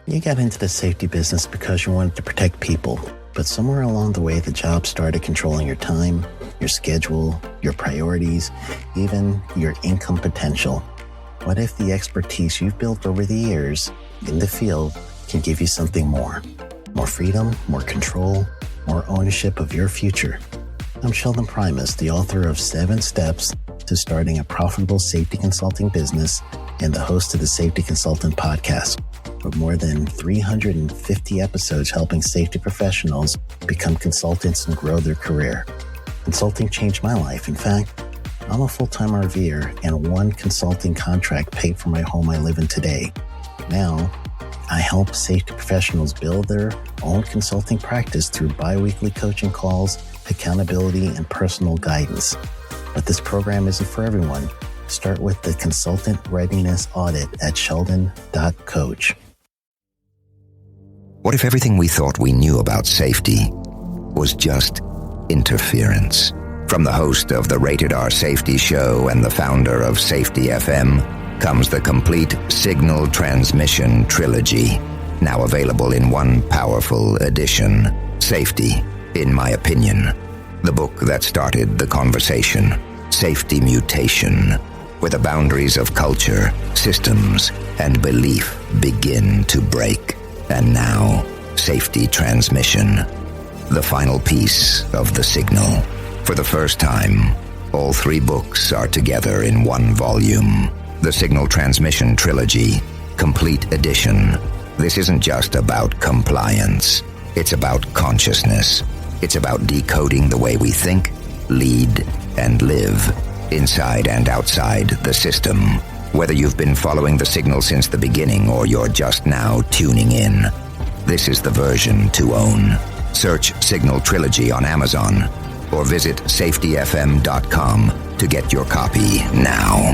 You got into the safety business because you wanted to protect people, but somewhere along the way, the job started controlling your time, your schedule, your priorities, even your income potential. What if the expertise you've built over the years in the field can give you something more? More freedom, more control, more ownership of your future. I'm Sheldon Primus, the author of 7 Steps to Starting a Profitable Safety Consulting Business and the host of the Safety Consultant Podcast, with more than 350 episodes helping safety professionals become consultants and grow their career. Consulting changed my life. In fact, I'm a full-time RVer, and one consulting contract paid for my home I live in today. Now, I help safety professionals build their own consulting practice through bi-weekly coaching calls, accountability, and personal guidance. But this program isn't for everyone. Start with the Consultant Readiness Audit at sheldon.coach. What if everything we thought we knew about safety was just interference? From the host of the Rated R Safety Show and the founder of Safety FM comes the complete Signal Transmission Trilogy, now available in one powerful edition. Safety, in my opinion, the book that started the conversation. Safety Mutation, where the boundaries of culture, systems, and belief begin to break. And now, Safety Transmission, the final piece of the signal. For the first time, all 3 books are together in one volume. The Signal Transmission Trilogy, Complete Edition. This isn't just about compliance. It's about consciousness. It's about decoding the way we think, lead, and live, inside and outside the system. Whether you've been following the signal since the beginning or you're just now tuning in, this is the version to own. Search Signal Trilogy on Amazon or visit safetyfm.com to get your copy now.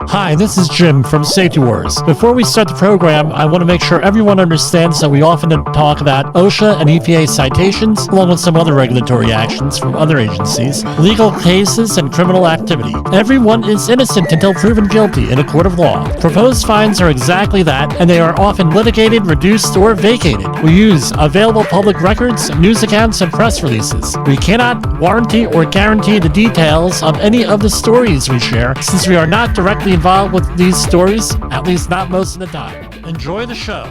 Hi, this is Jim from Safety Wars. Before we start the program, I want to make sure everyone understands that we often talk about OSHA and EPA citations, along with some other regulatory actions from other agencies, legal cases, and criminal activity. Everyone is innocent until proven guilty in a court of law. Proposed fines are exactly that, and they are often litigated, reduced, or vacated. We use available public records, news accounts, and press releases. We cannot warranty or guarantee the details of any of the stories we share, since we are not directly involved with these stories, at least not most of the time. Enjoy the show.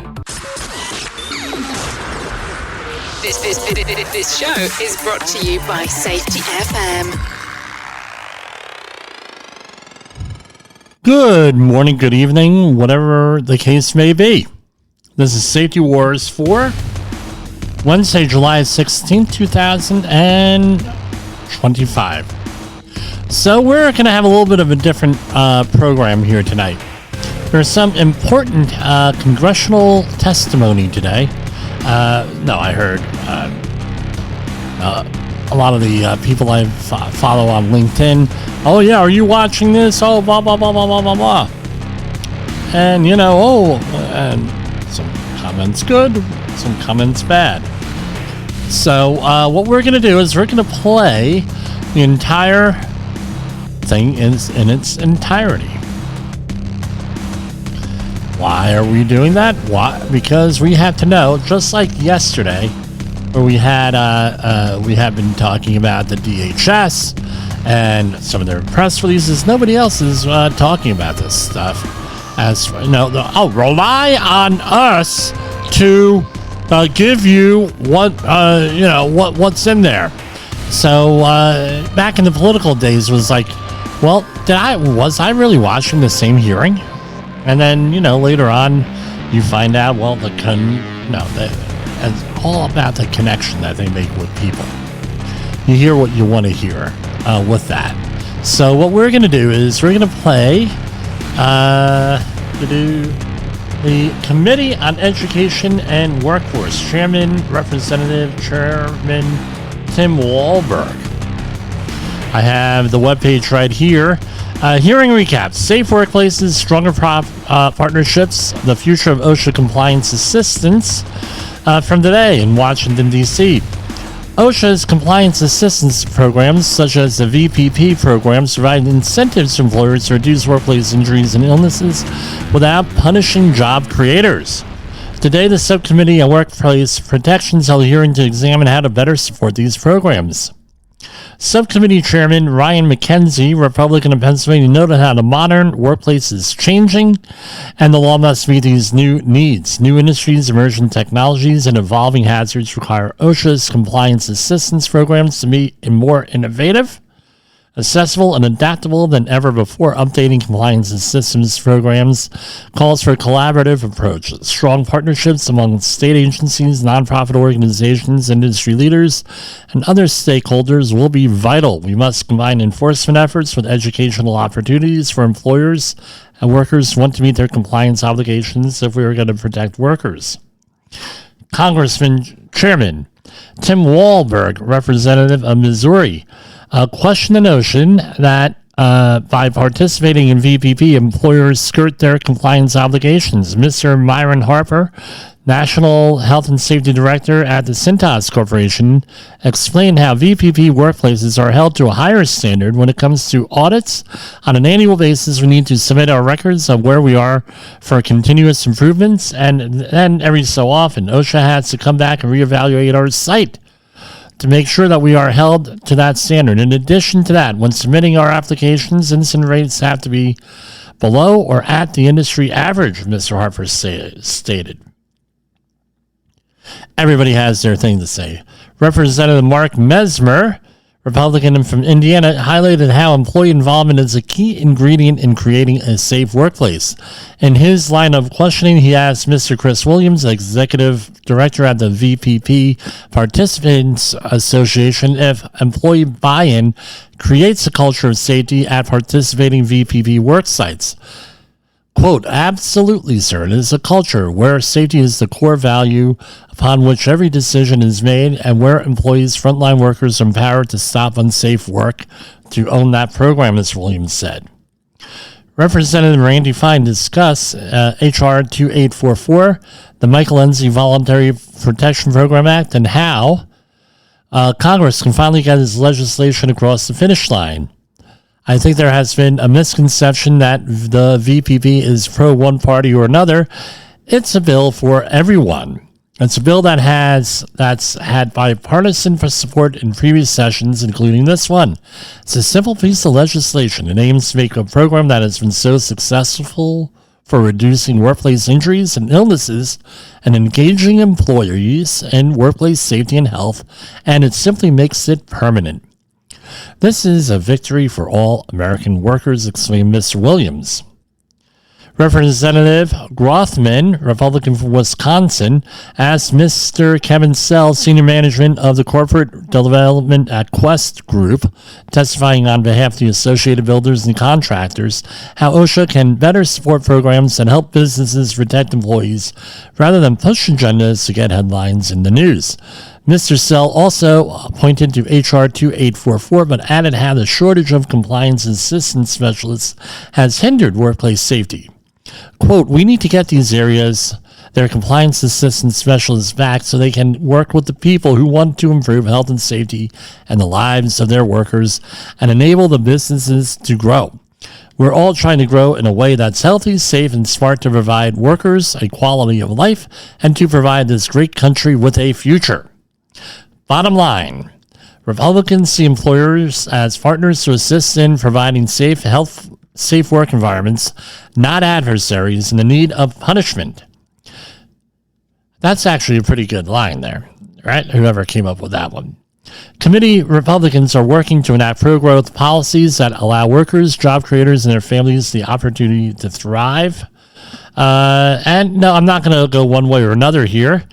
This show is brought to you by Safety FM. Good morning, good evening, whatever the case may be. This is Safety Wars for Wednesday, July 16th, 2025. So we're going to have a little bit of a different program here tonight. There's some important congressional testimony today. I heard a lot of the people I follow on LinkedIn. Oh yeah, are you watching this? Oh, blah, blah, blah, blah, blah, blah, blah. And, and some comments good, some comments bad. So what we're going to do is we're going to play the entire thing in its entirety. Why are we doing that? Why? Because we have to know, just like yesterday, where we had been talking about the DHS and some of their press releases. Nobody else is talking about this stuff. As rely on us to give you what's in there. So back in the political days, was like, well, was I really watching the same hearing? And then later on, you find out, well, it's all about the connection that they make with people. You hear what you want to hear with that. So what we're going to do is we're going to play the Committee on Education and Workforce, Representative Chairman Tim Walberg. I have the webpage right here. Hearing recap: safe workplaces, stronger partnerships, the future of OSHA compliance assistance from today in Washington, D.C. OSHA's compliance assistance programs, such as the VPP programs, provide incentives to employers to reduce workplace injuries and illnesses without punishing job creators. Today, the Subcommittee on Workplace Protections held a hearing to examine how to better support these programs. Subcommittee Chairman Ryan McKenzie, Republican of Pennsylvania, noted how the modern workplace is changing and the law must meet these new needs. New industries, emerging technologies, and evolving hazards require OSHA's compliance assistance programs to be more innovative, accessible, and adaptable than ever before. Updating compliance systems programs calls for a collaborative approach. Strong partnerships among state agencies, nonprofit organizations, industry leaders, and other stakeholders will be vital. We must combine enforcement efforts with educational opportunities for employers and workers who want to meet their compliance obligations if we are going to protect workers. Congressman Chairman Tim Walberg, representative of Missouri, questioned the notion that by participating in VPP, employers skirt their compliance obligations. Mr. Myron Harper, National Health and Safety Director at the Cintas Corporation, explained how VPP workplaces are held to a higher standard when it comes to audits. On an annual basis, we need to submit our records of where we are for continuous improvements, and then every so often, OSHA has to come back and reevaluate our site to make sure that we are held to that standard. In addition to that, when submitting our applications, incident rates have to be below or at the industry average, Mr. Harper stated. Everybody has their thing to say. Representative Mark Mesmer, Republican from Indiana, highlighted how employee involvement is a key ingredient in creating a safe workplace. In his line of questioning, he asked Mr. Chris Williams, Executive Director at the VPP Participants Association, if employee buy-in creates a culture of safety at participating VPP work sites. Quote, absolutely, sir. It is a culture where safety is the core value upon which every decision is made and where employees, frontline workers are empowered to stop unsafe work to own that program, as Williams said. Representative Randy Fine discussed H.R. 2844, the Michael Enzi Voluntary Protection Program Act, and how Congress can finally get its legislation across the finish line. I think there has been a misconception that the VPP is pro one party or another. It's a bill for everyone. It's a bill that's had bipartisan support in previous sessions, including this one. It's a simple piece of legislation. It aims to make a program that has been so successful for reducing workplace injuries and illnesses and engaging employees in workplace safety and health, and it simply makes it permanent. This is a victory for all American workers, exclaimed Mr. Williams. Representative Grothman, Republican from Wisconsin, asked Mr. Kevin Sell, Senior Management of the Corporate Development at Quest Group, testifying on behalf of the Associated Builders and Contractors, how OSHA can better support programs that help businesses protect employees rather than push agendas to get headlines in the news. Mr. Sell also pointed to H.R. 2844, but added how the shortage of compliance assistance specialists has hindered workplace safety. Quote, we need to get these areas, their compliance assistance specialists back so they can work with the people who want to improve health and safety and the lives of their workers and enable the businesses to grow. We're all trying to grow in a way that's healthy, safe, and smart to provide workers a quality of life and to provide this great country with a future. Bottom line, Republicans see employers as partners to assist in providing safe work environments, not adversaries in the need of punishment. That's actually a pretty good line there, right? Whoever came up with that one. Committee Republicans are working to enact pro-growth policies that allow workers, job creators, and their families the opportunity to thrive. And no, I'm not going to go one way or another here.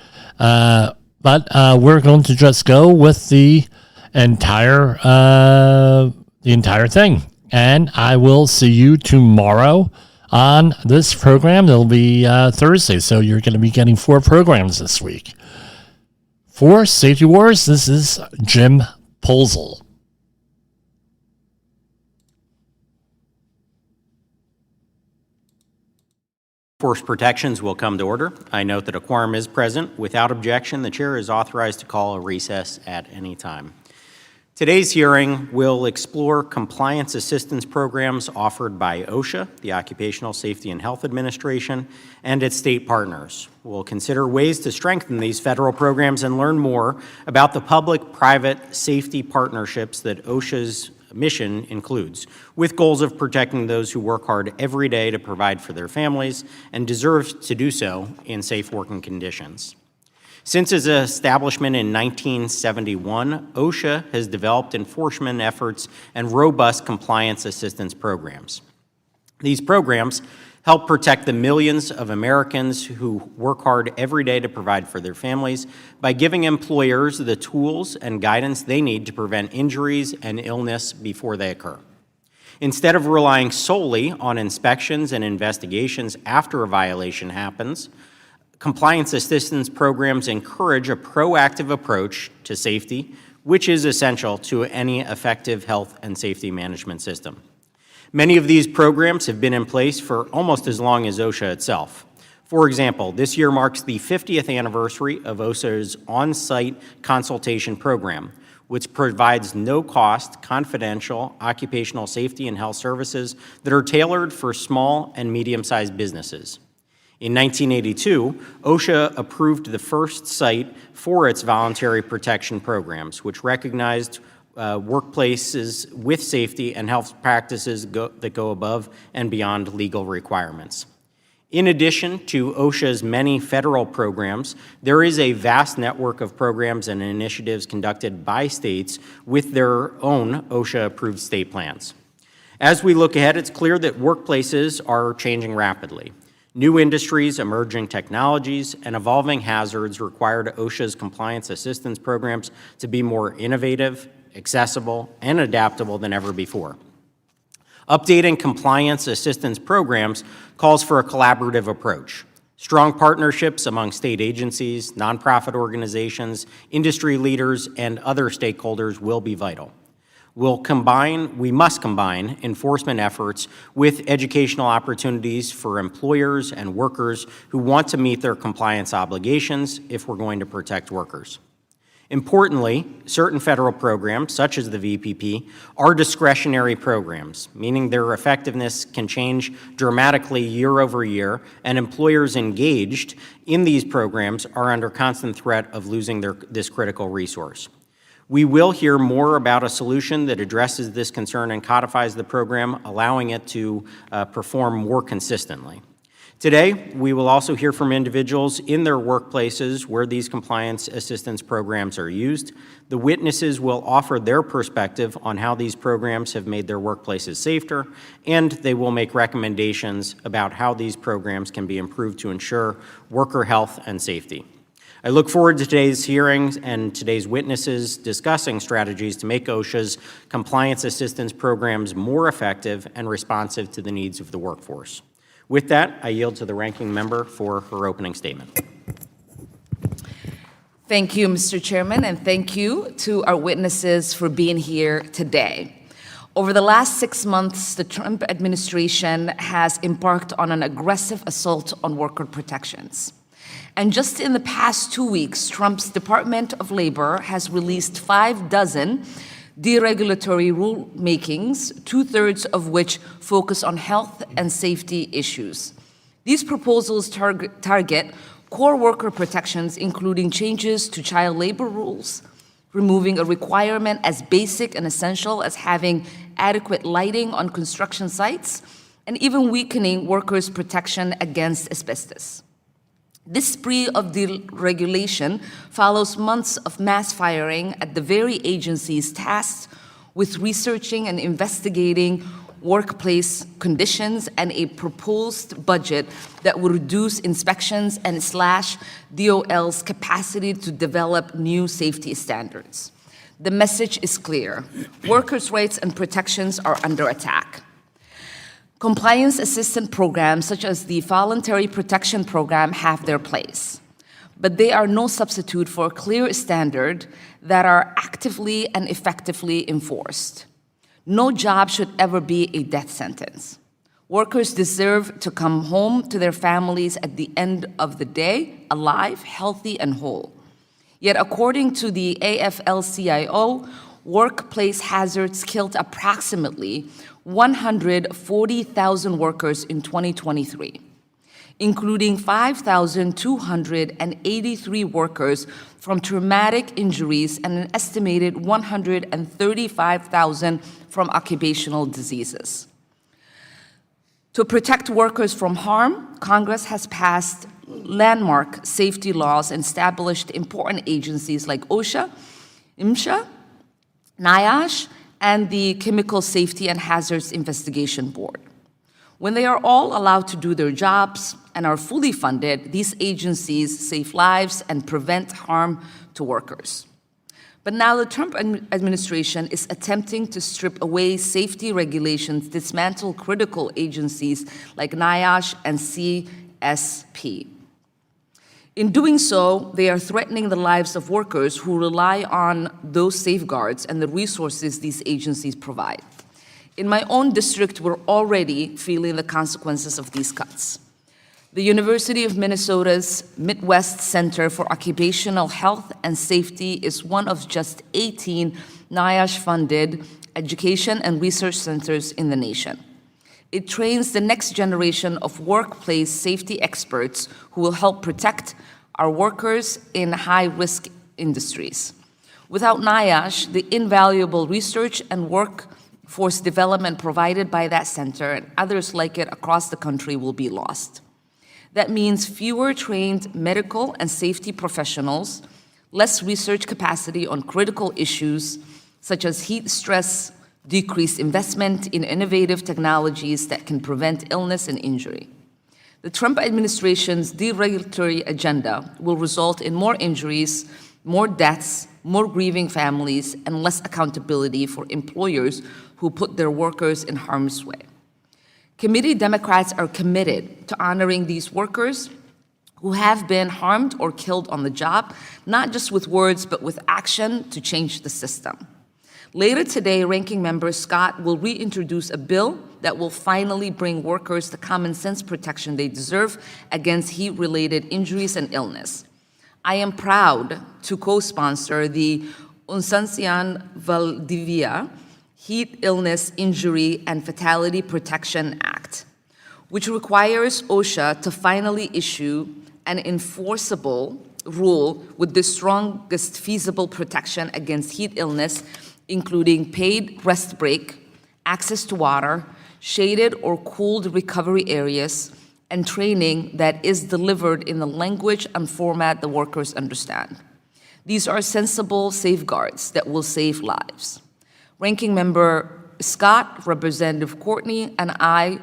But we're going to just go with the entire thing. And I will see you tomorrow on this program. It'll be Thursday, so you're going to be getting 4 programs this week. For Safety Wars, this is Jim Polzel. Force protections will come to order. I note that a quorum is present. Without objection, the chair is authorized to call a recess at any time. Today's hearing will explore compliance assistance programs offered by OSHA, the Occupational Safety and Health Administration, and its state partners. We'll consider ways to strengthen these federal programs and learn more about the public-private safety partnerships that OSHA's mission includes, with goals of protecting those who work hard every day to provide for their families and deserve to do so in safe working conditions. Since its establishment in 1971, OSHA has developed enforcement efforts and robust compliance assistance programs. These programs help protect the millions of Americans who work hard every day to provide for their families by giving employers the tools and guidance they need to prevent injuries and illness before they occur. Instead of relying solely on inspections and investigations after a violation happens, compliance assistance programs encourage a proactive approach to safety, which is essential to any effective health and safety management system. Many of these programs have been in place for almost as long as OSHA itself. For example, this year marks the 50th anniversary of OSHA's on-site consultation program, which provides no-cost, confidential occupational safety and health services that are tailored for small and medium-sized businesses. In 1982, OSHA approved the first site for its voluntary protection programs, which recognized workplaces with safety and health practices that go above and beyond legal requirements. In addition to OSHA's many federal programs, there is a vast network of programs and initiatives conducted by states with their own OSHA-approved state plans. As we look ahead, it's clear that workplaces are changing rapidly. New industries, emerging technologies, and evolving hazards required OSHA's compliance assistance programs to be more innovative, accessible, and adaptable than ever before. Updating compliance assistance programs calls for a collaborative approach. Strong partnerships among state agencies, nonprofit organizations, industry leaders, and other stakeholders will be vital. We must combine enforcement efforts with educational opportunities for employers and workers who want to meet their compliance obligations if we're going to protect workers. Importantly, certain federal programs, such as the VPP, are discretionary programs, meaning their effectiveness can change dramatically year over year, and employers engaged in these programs are under constant threat of losing this critical resource. We will hear more about a solution that addresses this concern and codifies the program, allowing it to perform more consistently. Today, we will also hear from individuals in their workplaces where these compliance assistance programs are used. The witnesses will offer their perspective on how these programs have made their workplaces safer, and they will make recommendations about how these programs can be improved to ensure worker health and safety. I look forward to today's hearings and today's witnesses discussing strategies to make OSHA's compliance assistance programs more effective and responsive to the needs of the workforce. With that, I yield to the ranking member for her opening statement. Thank you, Mr. Chairman, and thank you to our witnesses for being here today. Over the last 6 months, the Trump administration has embarked on an aggressive assault on worker protections. And just in the past 2 weeks, Trump's Department of Labor has released 6 deregulatory rulemakings, 2/3 of which focus on health and safety issues. These proposals target core worker protections, including changes to child labor rules, removing a requirement as basic and essential as having adequate lighting on construction sites, and even weakening workers' protection against asbestos. This spree of deregulation follows months of mass firing at the very agencies tasked with researching and investigating workplace conditions and a proposed budget that will reduce inspections and slash DOL's capacity to develop new safety standards. The message is clear. Workers' rights and protections are under attack. Compliance assistance programs such as the Voluntary Protection Program have their place, but they are no substitute for a clear standard that are actively and effectively enforced. No job should ever be a death sentence. Workers deserve to come home to their families at the end of the day, alive, healthy, and whole. Yet, according to the AFL-CIO, workplace hazards killed approximately 140,000 workers in 2023, including 5,283 workers from traumatic injuries and an estimated 135,000 from occupational diseases. To protect workers from harm, Congress has passed landmark safety laws and established important agencies like OSHA, MSHA, NIOSH, and the Chemical Safety and Hazards Investigation Board. When they are all allowed to do their jobs and are fully funded, these agencies save lives and prevent harm to workers. But now the Trump administration is attempting to strip away safety regulations, dismantle critical agencies like NIOSH and CSP. In doing so, they are threatening the lives of workers who rely on those safeguards and the resources these agencies provide. In my own district, we're already feeling the consequences of these cuts. The University of Minnesota's Midwest Center for Occupational Health and Safety is one of just 18 NIOSH-funded education and research centers in the nation. It trains the next generation of workplace safety experts who will help protect our workers in high-risk industries. Without NIOSH, the invaluable research and workforce development provided by that center and others like it across the country will be lost. That means fewer trained medical and safety professionals, less research capacity on critical issues such as heat stress, decreased investment in innovative technologies that can prevent illness and injury. The Trump administration's deregulatory agenda will result in more injuries, more deaths, more grieving families, and less accountability for employers who put their workers in harm's way. Committee Democrats are committed to honoring these workers who have been harmed or killed on the job, not just with words, but with action to change the system. Later today, Ranking Member Scott will reintroduce a bill that will finally bring workers the common sense protection they deserve against heat-related injuries and illness. I am proud to co-sponsor the Unsanción Valdivia Heat, Illness, Injury, and Fatality Protection Act, which requires OSHA to finally issue an enforceable rule with the strongest feasible protection against heat illness, including paid rest break, access to water, shaded or cooled recovery areas, and training that is delivered in the language and format the workers understand. These are sensible safeguards that will save lives. Ranking Member Scott, Representative Courtney, and I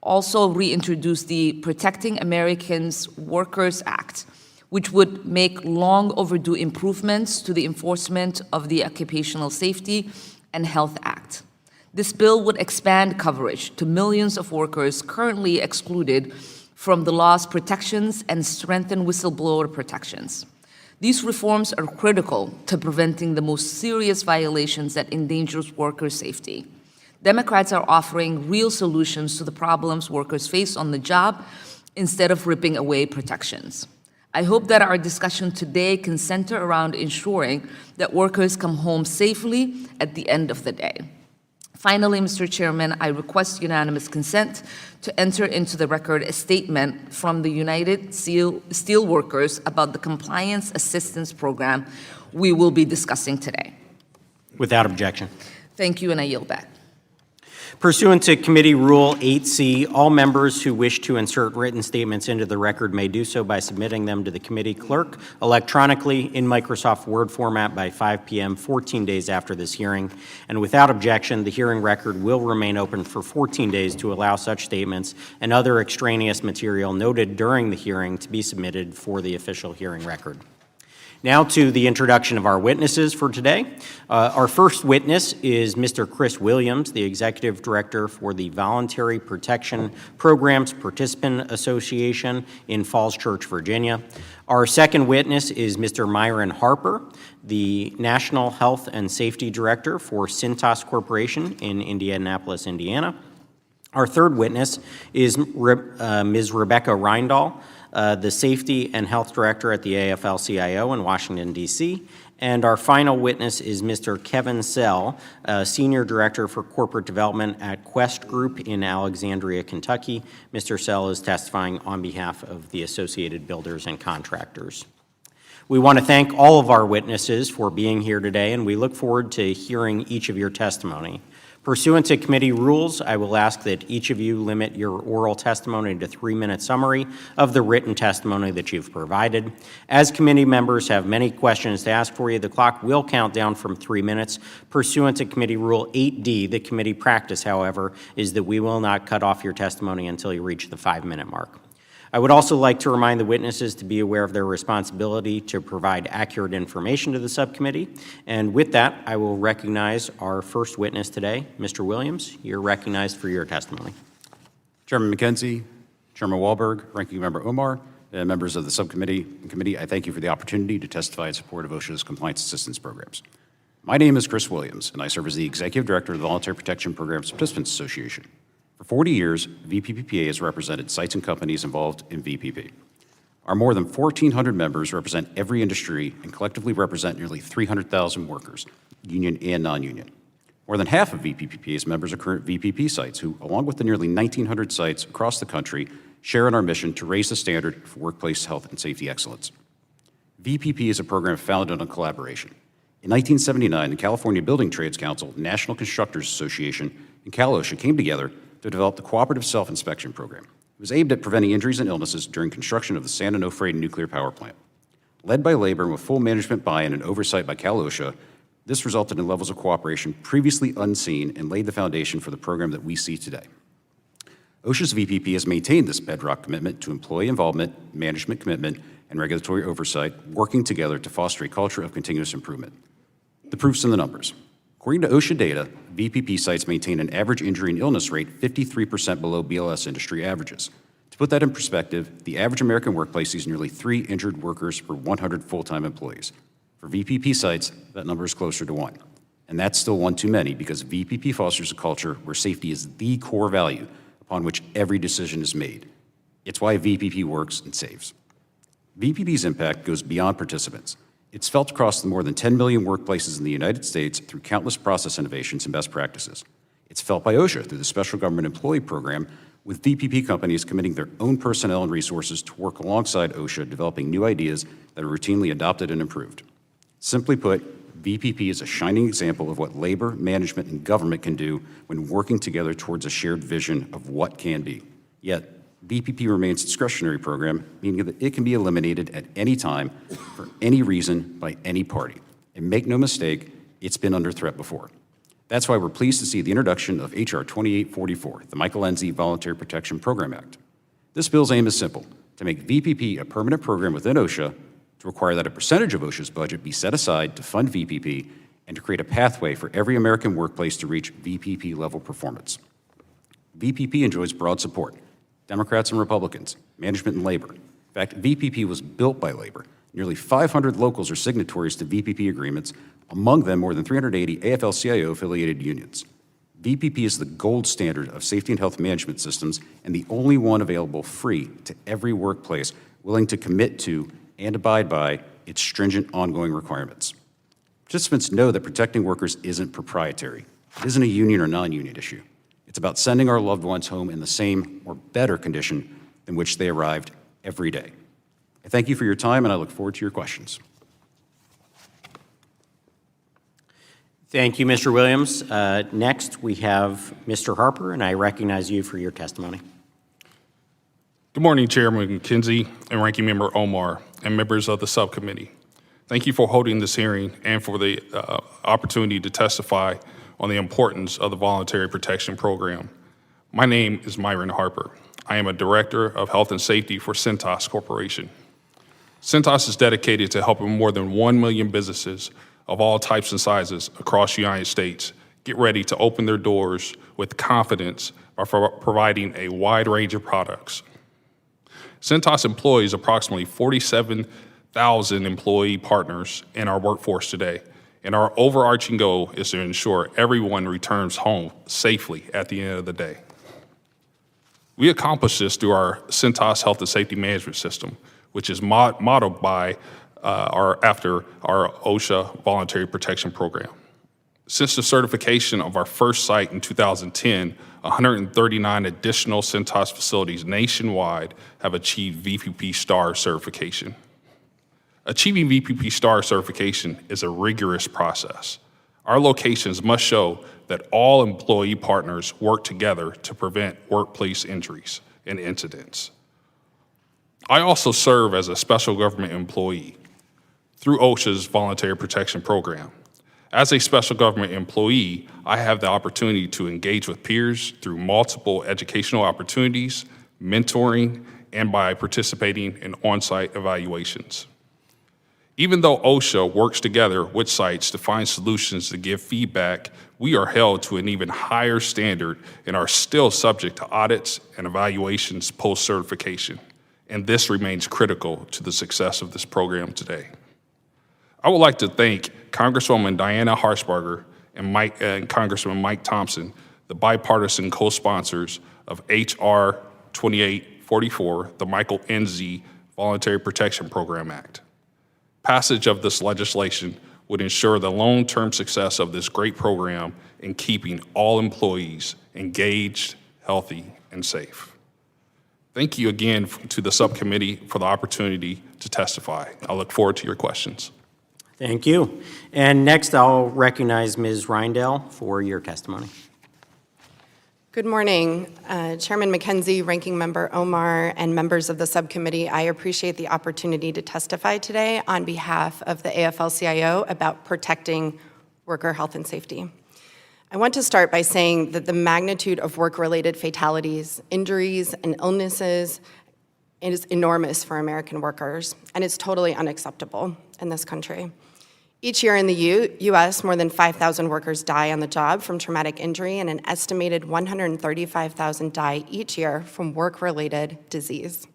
also reintroduced the Protecting Americans Workers Act, which would make long overdue improvements to the enforcement of the Occupational Safety and Health Act. This bill would expand coverage to millions of workers currently excluded from the law's protections and strengthen whistleblower protections. These reforms are critical to preventing the most serious violations that endangers workers' safety. Democrats are offering real solutions to the problems workers face on the job instead of ripping away protections. I hope that our discussion today can center around ensuring that workers come home safely at the end of the day. Finally, Mr. Chairman, I request unanimous consent to enter into the record a statement from the United Steelworkers about the Compliance Assistance Program we will be discussing today. Without objection. Thank you, and I yield back. Pursuant to Committee Rule 8C, all members who wish to insert written statements into the record may do so by submitting them to the committee clerk electronically in Microsoft Word format by 5 p.m. 14 days after this hearing. And without objection, the hearing record will remain open for 14 days to allow such statements and other extraneous material noted during the hearing to be submitted for the official hearing record. Now to the introduction of our witnesses for today. Our first witness is Mr. Chris Williams, the Executive Director for the Voluntary Protection Programs Participant Association in Falls Church, Virginia. Our second witness is Mr. Myron Harper, the National Health and Safety Director for Cintas Corporation in Indianapolis, Indiana. Our third witness is Ms. Rebecca Reindahl, the Safety and Health Director at the AFL-CIO in Washington, D.C., and our final witness is Mr. Kevin Sell, Senior Director for Corporate Development at Quest Group in Alexandria, Kentucky. Mr. Sell is testifying on behalf of the Associated Builders and Contractors. We want to thank all of our witnesses for being here today, and we look forward to hearing each of your testimony. Pursuant to committee rules, I will ask that each of you limit your oral testimony to 3-minute summary of the written testimony that you've provided. As committee members have many questions to ask for you, the clock will count down from 3 minutes. Pursuant to Committee Rule 8D, the committee practice, however, is that we will not cut off your testimony until you reach the 5-minute mark. I would also like to remind the witnesses to be aware of their responsibility to provide accurate information to the subcommittee. And with that, I will recognize our first witness today, Mr. Williams. You're recognized for your testimony. Chairman McKenzie, Chairman Wahlberg, Ranking Member Omar, and members of the subcommittee and committee, I thank you for the opportunity to testify in support of OSHA's compliance assistance programs. My name is Chris Williams, and I serve as the Executive Director of the Voluntary Protection Programs Participants Association. For 40 years, VPPA has represented sites and companies involved in VPP. Our more than 1,400 members represent every industry and collectively represent nearly 300,000 workers, union and non-union. More than half of VPPA's members are current VPP sites who, along with the nearly 1,900 sites across the country, share in our mission to raise the standard for workplace health and safety excellence. VPP is a program founded on collaboration. In 1979, the California Building Trades Council, National Constructors Association, and Cal-OSHA came together to develop the Cooperative Self-Inspection Program. It was aimed at preventing injuries and illnesses during construction of the San Onofre nuclear power plant. Led by labor and with full management buy-in and oversight by Cal-OSHA, this resulted in levels of cooperation previously unseen and laid the foundation for the program that we see today. OSHA's VPP has maintained this bedrock commitment to employee involvement, management commitment, and regulatory oversight, working together to foster a culture of continuous improvement. The proof's in the numbers. According to OSHA data, VPP sites maintain an average injury and illness rate 53% below BLS industry averages. To put that in perspective, the average American workplace sees nearly 3 injured workers per 100 full-time employees. For VPP sites, that number is closer to 1. And that's still one too many because VPP fosters a culture where safety is the core value upon which every decision is made. It's why VPP works and saves. VPP's impact goes beyond participants. It's felt across the more than 10 million workplaces in the United States through countless process innovations and best practices. It's felt by OSHA through the Special Government Employee Program, with VPP companies committing their own personnel and resources to work alongside OSHA, developing new ideas that are routinely adopted and improved. Simply put, VPP is a shining example of what labor, management, and government can do when working together towards a shared vision of what can be. Yet, VPP remains a discretionary program, meaning that it can be eliminated at any time, for any reason, by any party. And make no mistake, it's been under threat before. That's why we're pleased to see the introduction of H.R. 2844, the Michael Enzi Voluntary Protection Program Act. This bill's aim is simple: to make VPP a permanent program within OSHA, to require that a percentage of OSHA's budget be set aside to fund VPP, and to create a pathway for every American workplace to reach VPP-level performance. VPP enjoys broad support: Democrats and Republicans, management and labor. In fact, VPP was built by labor. Nearly 500 locals are signatories to VPP agreements, among them more than 380 AFL-CIO-affiliated unions. VPP is the gold standard of safety and health management systems and the only one available free to every workplace willing to commit to and abide by its stringent ongoing requirements. Participants know that protecting workers isn't proprietary. It isn't a union or non-union issue. It's about sending our loved ones home in the same or better condition in which they arrived every day. I thank you for your time, and I look forward to your questions. Thank you, Mr. Williams. Next, we have Mr. Harper, and I recognize you for your testimony. Good morning, Chairman McKenzie and Ranking Member Omar and members of the subcommittee. Thank you for holding this hearing and for the opportunity to testify on the importance of the Voluntary Protection Program. My name is Myron Harper. I am a Director of Health and Safety for Cintas Corporation. Cintas is dedicated to helping more than 1 million businesses of all types and sizes across the United States get ready to open their doors with confidence by providing a wide range of products. Cintas employs approximately 47,000 employee partners in our workforce today, and our overarching goal is to ensure everyone returns home safely at the end of the day. We accomplish this through our Centos Health and Safety Management System, which is modeled by after our OSHA Voluntary Protection Program. Since the certification of our first site in 2010, 139 additional Centos facilities nationwide have achieved VPP STAR certification. Achieving VPP STAR certification is a rigorous process. Our locations must show that all employee partners work together to prevent workplace injuries and incidents. I also serve as a special government employee through OSHA's Voluntary Protection Program. As a special government employee, I have the opportunity to engage with peers through multiple educational opportunities, mentoring, and by participating in on-site evaluations. Even though OSHA works together with sites to find solutions to give feedback, we are held to an even higher standard and are still subject to audits and evaluations post-certification. And this remains critical to the success of this program today. I would like to thank Congresswoman Diana Harshbarger and Congressman Mike Thompson, the bipartisan co-sponsors of H.R. 2844, the Michael Enzi Voluntary Protection Program Act. Passage of this legislation would ensure the long-term success of this great program in keeping all employees engaged, healthy, and safe. Thank you again to the subcommittee for the opportunity to testify. I look forward to your questions. Thank you. And next, I'll recognize Ms. Reindell for your testimony. Good morning, Chairman McKenzie, Ranking Member Omar, and members of the subcommittee. I appreciate the opportunity to testify today on behalf of the AFL-CIO about protecting worker health and safety. I want to start by saying that the magnitude of work-related fatalities, injuries, and illnesses is enormous for American workers, and it's totally unacceptable in this country. Each year in the U.S., more than 5,000 workers die on the job from traumatic injury, and an estimated 135,000 die each year from work-related disease.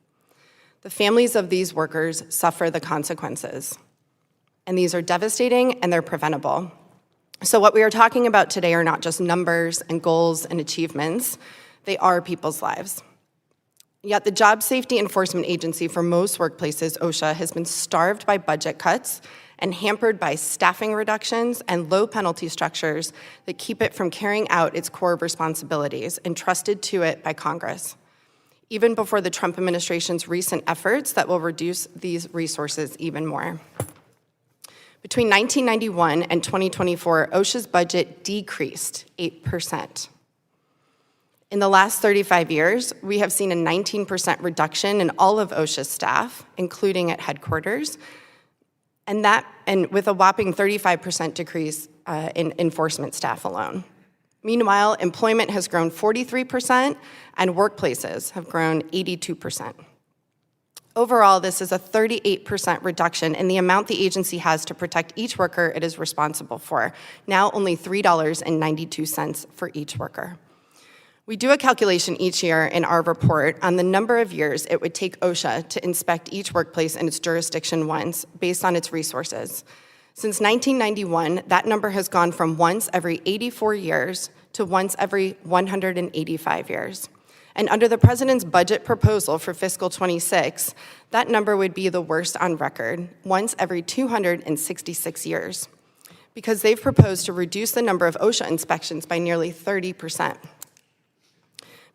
The families of these workers suffer the consequences, and these are devastating and they're preventable. So what we are talking about today are not just numbers and goals and achievements, they are people's lives. Yet the Job Safety Enforcement Agency for most workplaces, OSHA, has been starved by budget cuts and hampered by staffing reductions and low penalty structures that keep it from carrying out its core responsibilities entrusted to it by Congress, even before the Trump administration's recent efforts that will reduce these resources even more. Between 1991 and 2024, OSHA's budget decreased 8%. In the last 35 years, we have seen a 19% reduction in all of OSHA's staff, including at headquarters, and with a whopping 35% decrease in enforcement staff alone. Meanwhile, employment has grown 43% and workplaces have grown 82%. Overall, this is a 38% reduction in the amount the agency has to protect each worker it is responsible for, now only $3.92 for each worker. We do a calculation each year in our report on the number of years it would take OSHA to inspect each workplace in its jurisdiction once, based on its resources. Since 1991, that number has gone from once every 84 years to once every 185 years. And under the President's budget proposal for fiscal 26, that number would be the worst on record, once every 266 years, because they've proposed to reduce the number of OSHA inspections by nearly 30%.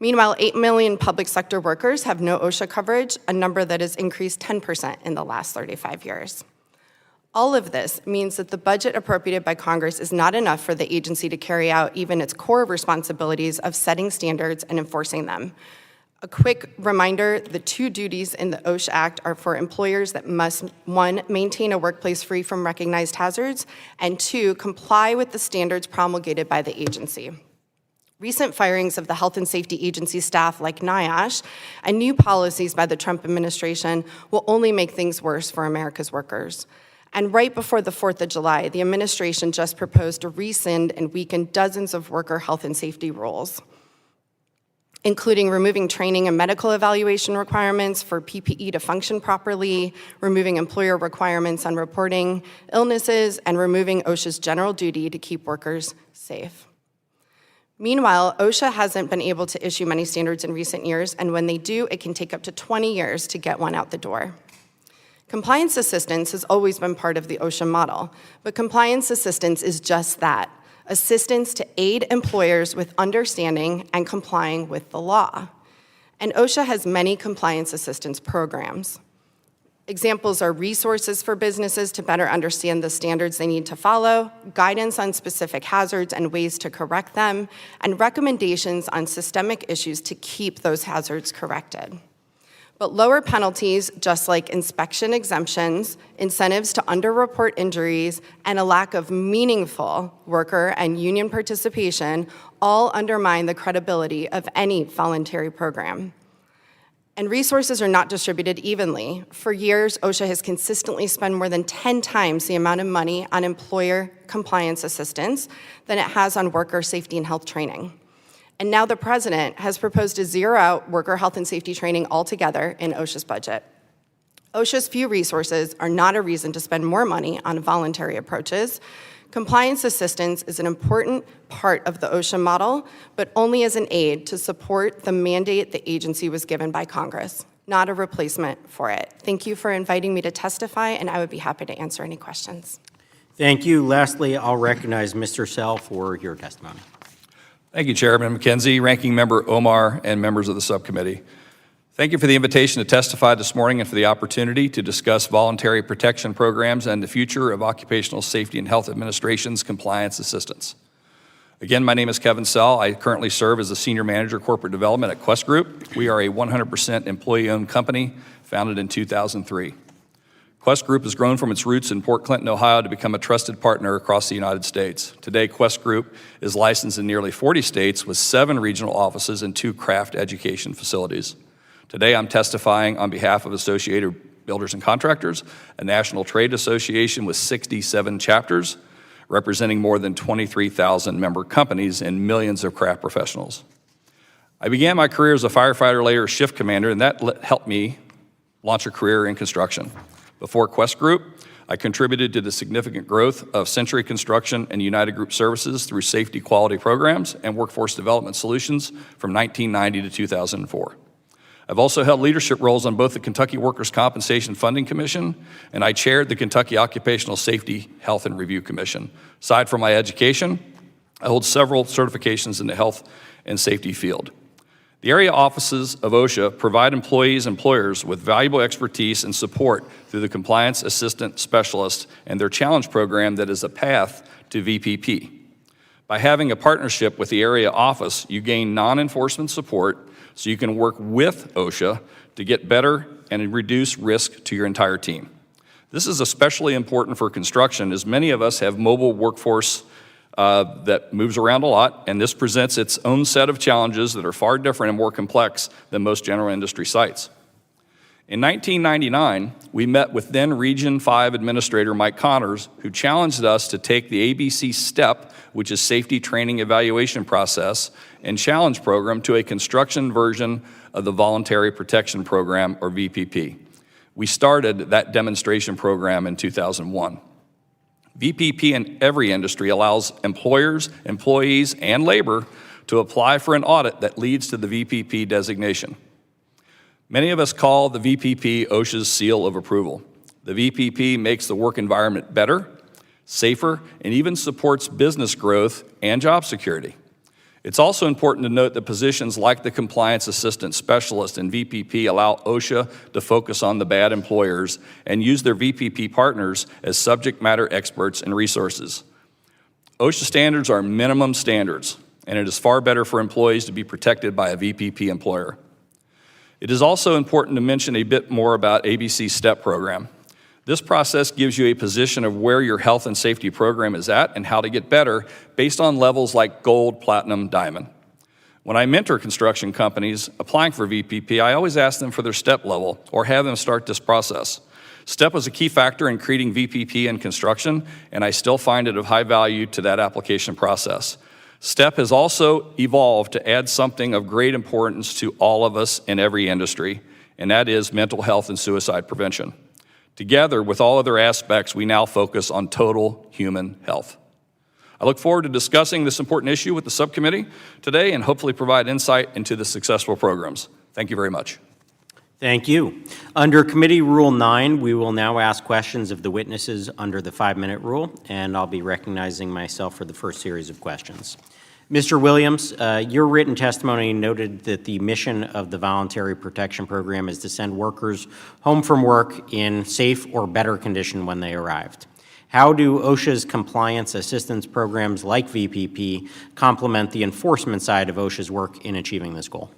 Meanwhile, 8 million public sector workers have no OSHA coverage, a number that has increased 10% in the last 35 years. All of this means that the budget appropriated by Congress is not enough for the agency to carry out even its core responsibilities of setting standards and enforcing them. A quick reminder, the two duties in the OSHA Act are for employers that must, 1, maintain a workplace free from recognized hazards, and 2, comply with the standards promulgated by the agency. Recent firings of the Health and Safety Agency staff like NIOSH and new policies by the Trump administration will only make things worse for America's workers. And right before the 4th of July, the administration just proposed to rescind and weaken dozens of worker health and safety rules, including removing training and medical evaluation requirements for PPE to function properly, removing employer requirements on reporting illnesses, and removing OSHA's general duty to keep workers safe. Meanwhile, OSHA hasn't been able to issue many standards in recent years, and when they do, it can take up to 20 years to get one out the door. Compliance assistance has always been part of the OSHA model, but compliance assistance is just that, assistance to aid employers with understanding and complying with the law. And OSHA has many compliance assistance programs. Examples are resources for businesses to better understand the standards they need to follow, guidance on specific hazards and ways to correct them, and recommendations on systemic issues to keep those hazards corrected. But lower penalties, just like inspection exemptions, incentives to underreport injuries, and a lack of meaningful worker and union participation all undermine the credibility of any voluntary program. And resources are not distributed evenly. For years, OSHA has consistently spent more than 10 times the amount of money on employer compliance assistance than it has on worker safety and health training. And now the president has proposed to zero out worker health and safety training altogether in OSHA's budget. OSHA's few resources are not a reason to spend more money on voluntary approaches. Compliance assistance is an important part of the OSHA model, but only as an aid to support the mandate the agency was given by Congress, not a replacement for it. Thank you for inviting me to testify, and I would be happy to answer any questions. Thank you. Lastly, I'll recognize Mr. Sell for your testimony. Thank you, Chairman McKenzie, Ranking Member Omar, and members of the subcommittee. Thank you for the invitation to testify this morning and for the opportunity to discuss voluntary protection programs and the future of Occupational Safety and Health Administration's compliance assistance. Again, my name is Kevin Sell. I currently serve as the Senior Manager Corporate Development at Quest Group. We are a 100% employee-owned company founded in 2003. Quest Group has grown from its roots in Port Clinton, Ohio to become a trusted partner across the United States. Today, Quest Group is licensed in nearly 40 states with 7 regional offices and 2 craft education facilities. Today, I'm testifying on behalf of Associated Builders and Contractors, a national trade association with 67 chapters, representing more than 23,000 member companies and millions of craft professionals. I began my career as a firefighter, later shift commander, and that helped me launch a career in construction. Before Quest Group, I contributed to the significant growth of Century Construction and United Group Services through safety quality programs and workforce development solutions from 1990 to 2004. I've also held leadership roles on both the Kentucky Workers' Compensation Funding Commission, and I chaired the Kentucky Occupational Safety, Health, and Review Commission. Aside from my education, I hold several certifications in the health and safety field. The area offices of OSHA provide employees and employers with valuable expertise and support through the Compliance Assistant Specialist and their challenge program that is a path to VPP. By having a partnership with the area office, you gain non-enforcement support so you can work with OSHA to get better and reduce risk to your entire team. This is especially important for construction, as many of us have mobile workforce that moves around a lot, and this presents its own set of challenges that are far different and more complex than most general industry sites. In 1999, we met with then Region 5 Administrator Mike Connors, who challenged us to take the ABC STEP, which is Safety Training Evaluation Process, and Challenge Program to a construction version of the Voluntary Protection Program, or VPP. We started that demonstration program in 2001. VPP in every industry allows employers, employees, and labor to apply for an audit that leads to the VPP designation. Many of us call the VPP OSHA's seal of approval. The VPP makes the work environment better, safer, and even supports business growth and job security. It's also important to note that positions like the Compliance Assistant Specialist and VPP allow OSHA to focus on the bad employers and use their VPP partners as subject matter experts and resources. OSHA standards are minimum standards, and it is far better for employees to be protected by a VPP employer. It is also important to mention a bit more about ABC STEP program. This process gives you a position of where your health and safety program is at and how to get better based on levels like gold, platinum, diamond. When I mentor construction companies applying for VPP, I always ask them for their STEP level or have them start this process. STEP was a key factor in creating VPP in construction, and I still find it of high value to that application process. STEP has also evolved to add something of great importance to all of us in every industry, and that is mental health and suicide prevention. Together with all other aspects, we now focus on total human health. I look forward to discussing this important issue with the subcommittee today and hopefully provide insight into the successful programs. Thank you very much. Thank you. Under Committee Rule 9, we will now ask questions of the witnesses under the 5-minute rule, and I'll be recognizing myself for the first series of questions. Mr. Williams, your written testimony noted that the mission of the Voluntary Protection Program is to send workers home from work in safe or better condition when they arrived. How do OSHA's compliance assistance programs like VPP complement the enforcement side of OSHA's work in achieving this goal?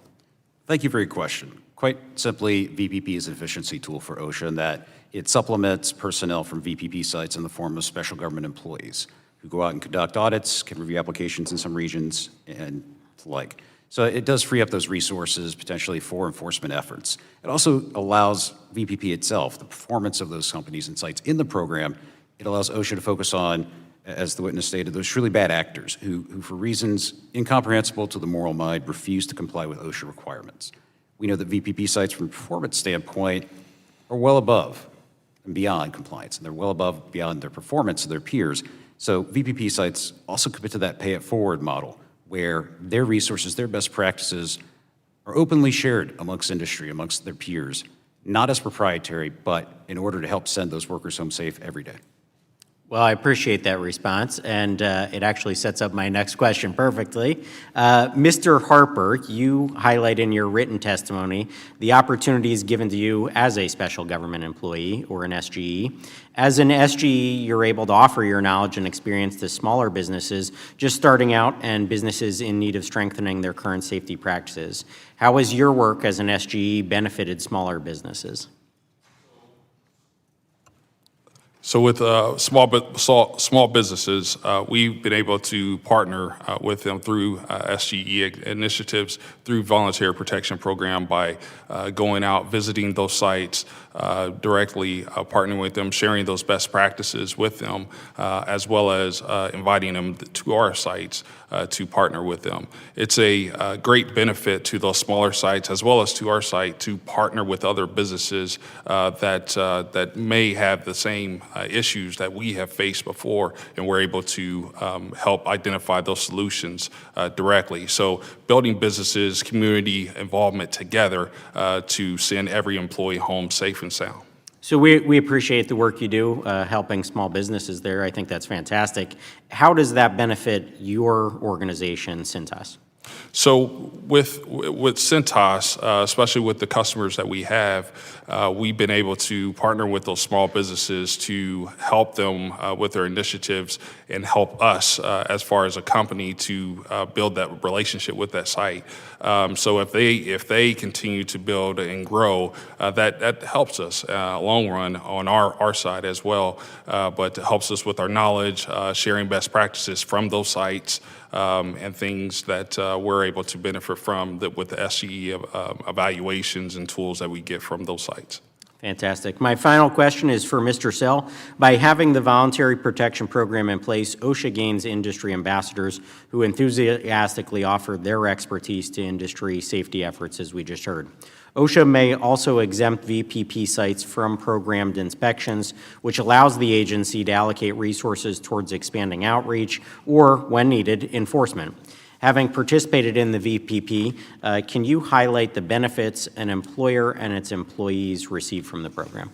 Thank you for your question. Quite simply, VPP is an efficiency tool for OSHA in that it supplements personnel from VPP sites in the form of special government employees who go out and conduct audits, can review applications in some regions, and the like. So it does free up those resources potentially for enforcement efforts. It also allows VPP itself, the performance of those companies and sites in the program, it allows OSHA to focus on, as the witness stated, those truly bad actors who for reasons incomprehensible to the moral mind, refuse to comply with OSHA requirements. We know that VPP sites, from a performance standpoint, are well above and beyond compliance, and they're well above and beyond their performance of their peers. So VPP sites also commit to that pay-it-forward model, where their resources, their best practices, are openly shared amongst industry, amongst their peers, not as proprietary, but in order to help send those workers home safe every day. Well, I appreciate that response, and it actually sets up my next question perfectly. Mr. Harper, you highlight in your written testimony the opportunities given to you as a special government employee or an SGE. As an SGE, you're able to offer your knowledge and experience to smaller businesses just starting out and businesses in need of strengthening their current safety practices. How has your work as an SGE benefited smaller businesses? So with small businesses, we've been able to partner with them through SGE initiatives, through Voluntary Protection Program, by going out, visiting those sites, directly partnering with them, sharing those best practices with them, as well as inviting them to our sites to partner with them. It's a great benefit to those smaller sites as well as to our site to partner with other businesses that may have the same issues that we have faced before, and we're able to help identify those solutions directly. So building businesses, community involvement together to send every employee home safe and sound. So we appreciate the work you do helping small businesses there. I think that's fantastic. How does that benefit your organization, Cintas? So with Cintas, especially with the customers that we have, we've been able to partner with those small businesses to help them with their initiatives and help us as far as a company to build that relationship with that site. So if they continue to build and grow, that helps us long run on our side as well. But it helps us with our knowledge, sharing best practices from those sites, and things that we're able to benefit from with the SGE evaluations and tools that we get from those sites. Fantastic. My final question is for Mr. Sell. By having the Voluntary Protection Program in place, OSHA gains industry ambassadors who enthusiastically offer their expertise to industry safety efforts, as we just heard. OSHA may also exempt VPP sites from programmed inspections, which allows the agency to allocate resources towards expanding outreach or, when needed, enforcement. Having participated in the VPP, can you highlight the benefits an employer and its employees receive from the program?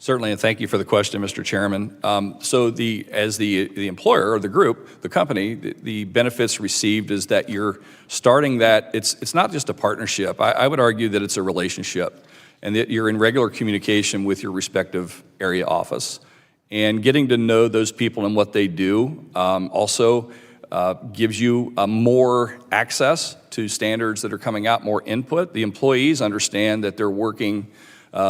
Certainly, and thank you for the question, Mr. Chairman. As the employer or the group, the company, the benefits received is that you're starting that, it's not just a partnership. I would argue that it's a relationship, and that you're in regular communication with your respective area office. And getting to know those people and what they do also gives you more access to standards that are coming out, more input. The employees understand that they're working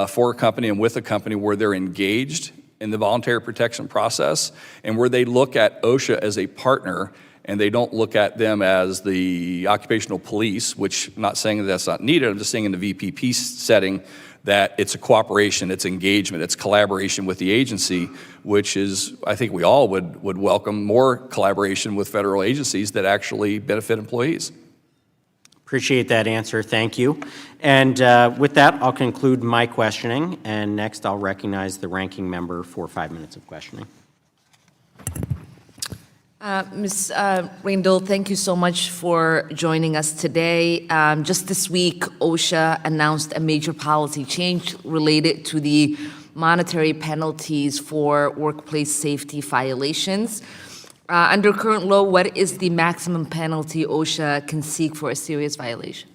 for a company and with a company where they're engaged in the voluntary protection process and where they look at OSHA as a partner and they don't look at them as the occupational police, which I'm not saying that that's not needed. I'm just saying in the VPP setting that it's a cooperation, it's engagement, it's collaboration with the agency, which is, I think we all would welcome more collaboration with federal agencies that actually benefit employees. Appreciate that answer. Thank you. And with that, I'll conclude my questioning. And next, I'll recognize the ranking member for 5 minutes of questioning. Ms. Randall, thank you so much for joining us today. Just this week, OSHA announced a major policy change related to the monetary penalties for workplace safety violations. Under current law, what is the maximum penalty OSHA can seek for a serious violation?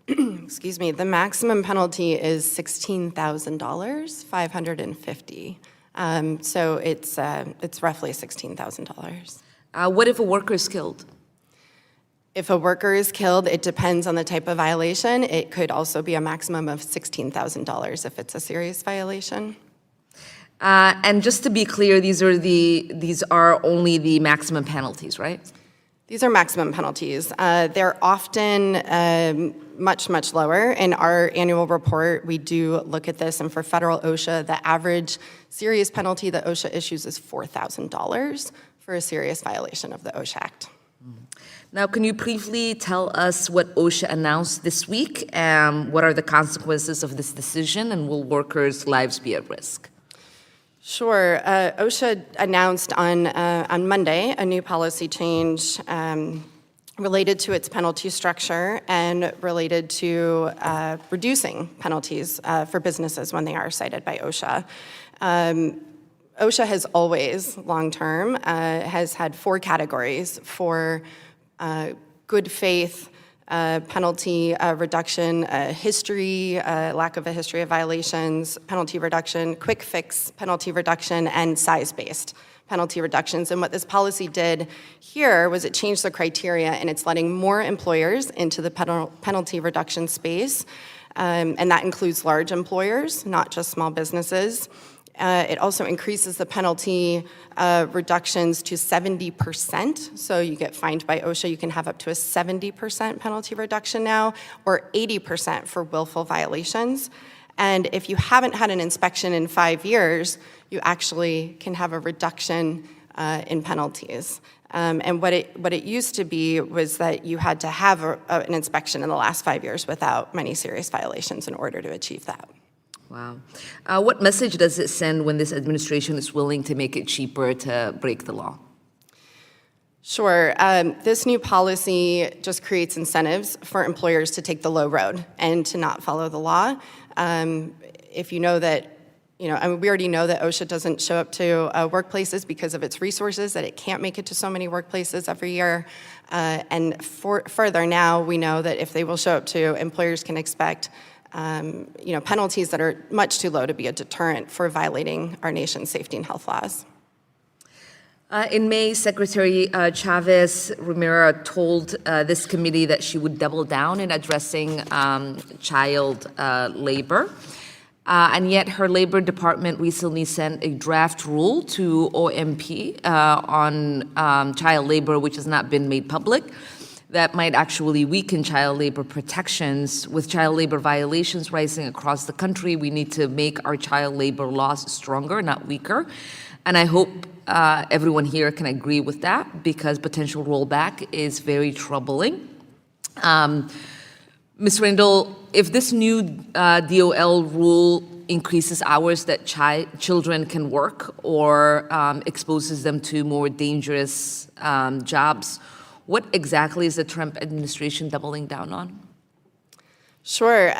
Excuse me, the maximum penalty is $16,000, $550. So it's roughly $16,000. What if a worker is killed? If a worker is killed, it depends on the type of violation. It could also be a maximum of $16,000 if it's a serious violation. And just to be clear, these are only the maximum penalties, right? These are maximum penalties. They're often much, much lower. In our annual report, we do look at this, and for federal OSHA, the average serious penalty that OSHA issues is $4,000 for a serious violation of the OSHA Act. Now, can you briefly tell us what OSHA announced this week? What are the consequences of this decision, and will workers' lives be at risk? Sure. OSHA announced on Monday a new policy change related to its penalty structure and related to reducing penalties for businesses when they are cited by OSHA. OSHA has always, long-term, has had 4 categories for good faith, penalty reduction, history, lack of a history of violations, penalty reduction, quick fix penalty reduction, and size-based penalty reductions. And what this policy did here was it changed the criteria, and it's letting more employers into the penalty reduction space, and that includes large employers, not just small businesses. It also increases the penalty reductions to 70%. So you get fined by OSHA, you can have up to a 70% penalty reduction now, or 80% for willful violations. And if you haven't had an inspection in 5 years, you actually can have a reduction in penalties. And what it used to be was that you had to have an inspection in the last 5 years without many serious violations in order to achieve that. Wow. What message does it send when this administration is willing to make it cheaper to break the law? Sure. This new policy just creates incentives for employers to take the low road and to not follow the law. If you know that, we already know that OSHA doesn't show up to workplaces because of its resources, that it can't make it to so many workplaces every year. And further now, we know that if they will show up to, employers can expect penalties that are much too low to be a deterrent for violating our nation's safety and health laws. In May, Secretary Chavez Romero told this committee that she would double down in addressing child labor. And yet her Labor Department recently sent a draft rule to OMP on child labor, which has not been made public. That might actually weaken child labor protections. With child labor violations rising across the country, we need to make our child labor laws stronger, not weaker. And I hope everyone here can agree with that, because potential rollback is very troubling. Ms. Randall, if this new DOL rule increases hours that children can work or exposes them to more dangerous jobs, what exactly is the Trump administration doubling down on? Sure.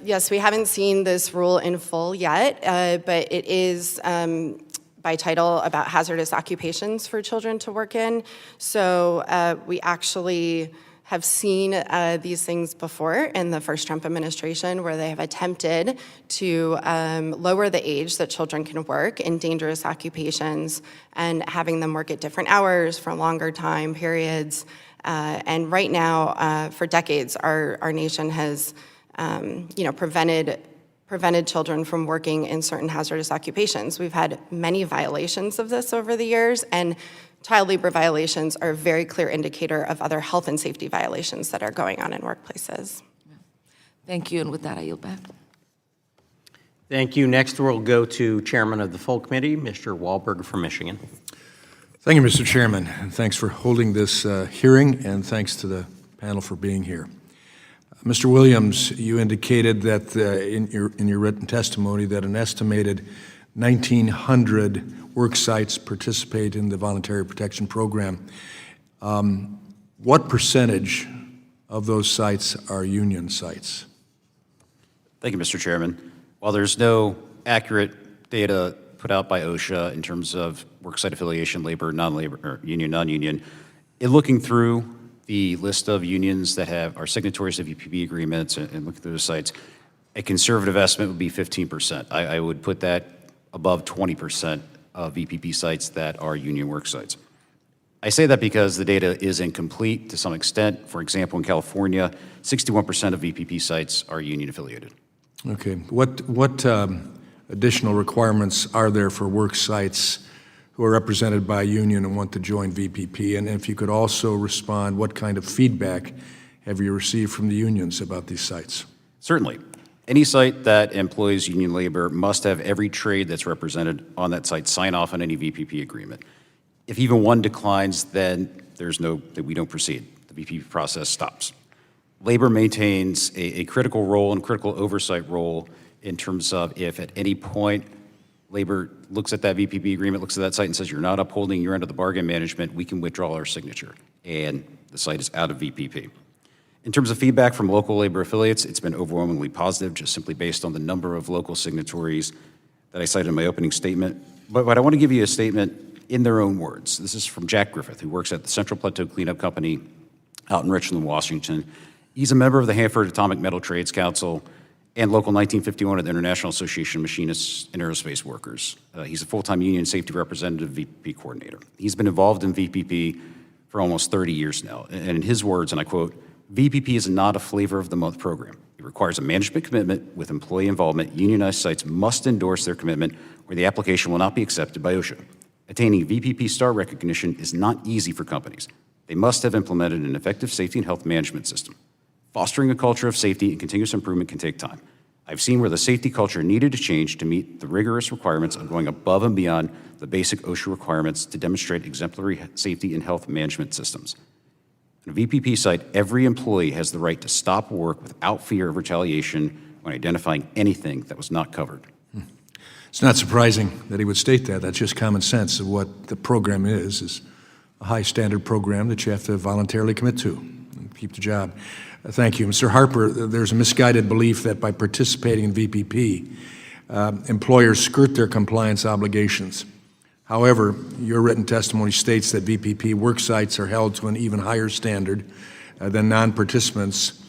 Yes, we haven't seen this rule in full yet, but it is by title about hazardous occupations for children to work in. So we actually have seen these things before in the first Trump administration, where they have attempted to lower the age that children can work in dangerous occupations and having them work at different hours for longer time periods. And right now, for decades, our nation has prevented children from working in certain hazardous occupations. We've had many violations of this over the years, and child labor violations are a very clear indicator of other health and safety violations that are going on in workplaces. Thank you, and with that, I yield back. Thank you. Next, we'll go to Chairman of the Full Committee, Mr. Wahlberg from Michigan. Thank you, Mr. Chairman, and thanks for holding this hearing, and thanks to the panel for being here. Mr. Williams, you indicated that in your written testimony that an estimated 1,900 work sites participate in the Voluntary Protection Program. What percentage of those sites are union sites? Thank you, Mr. Chairman. While there's no accurate data put out by OSHA in terms of worksite affiliation, labor, non-labor, or union, non-union, in looking through the list of unions that are signatories to VPP agreements and looking through those sites, a conservative estimate would be 15%. I would put that above 20% of VPP sites that are union work sites. I say that because the data is incomplete to some extent. For example, in California, 61% of VPP sites are union affiliated. Okay. What additional requirements are there for work sites who are represented by a union and want to join VPP? And if you could also respond, what kind of feedback have you received from the unions about these sites? Certainly. Any site that employs union labor must have every trade that's represented on that site sign off on any VPP agreement. If even one declines, then we don't proceed. The VPP process stops. Labor maintains a critical role and critical oversight role in terms of if at any point labor looks at that VPP agreement, looks at that site and says, you're not upholding your end of the bargain management, we can withdraw our signature, and the site is out of VPP. In terms of feedback from local labor affiliates, it's been overwhelmingly positive, just simply based on the number of local signatories that I cited in my opening statement. But I want to give you a statement in their own words. This is from Jack Griffith, who works at the Central Plateau Cleanup Company out in Richland, Washington. He's a member of the Hanford Atomic Metal Trades Council and Local 1951 of the International Association of Machinists and Aerospace Workers. He's a full-time union safety representative VPP coordinator. He's been involved in VPP for almost 30 years now. And in his words, and I quote, VPP is not a flavor of the month program. It requires a management commitment with employee involvement. Unionized sites must endorse their commitment or the application will not be accepted by OSHA. Attaining VPP star recognition is not easy for companies. They must have implemented an effective safety and health management system. Fostering a culture of safety and continuous improvement can take time. I've seen where the safety culture needed to change to meet the rigorous requirements of going above and beyond the basic OSHA requirements to demonstrate exemplary safety and health management systems. On a VPP site, every employee has the right to stop work without fear of retaliation when identifying anything that was not covered. It's not surprising that he would state that. That's just common sense of what the program is a high standard program that you have to voluntarily commit to and keep the job. Thank you. Mr. Harper, there's a misguided belief that by participating in VPP, employers skirt their compliance obligations. However, your written testimony states that VPP work sites are held to an even higher standard than non-participants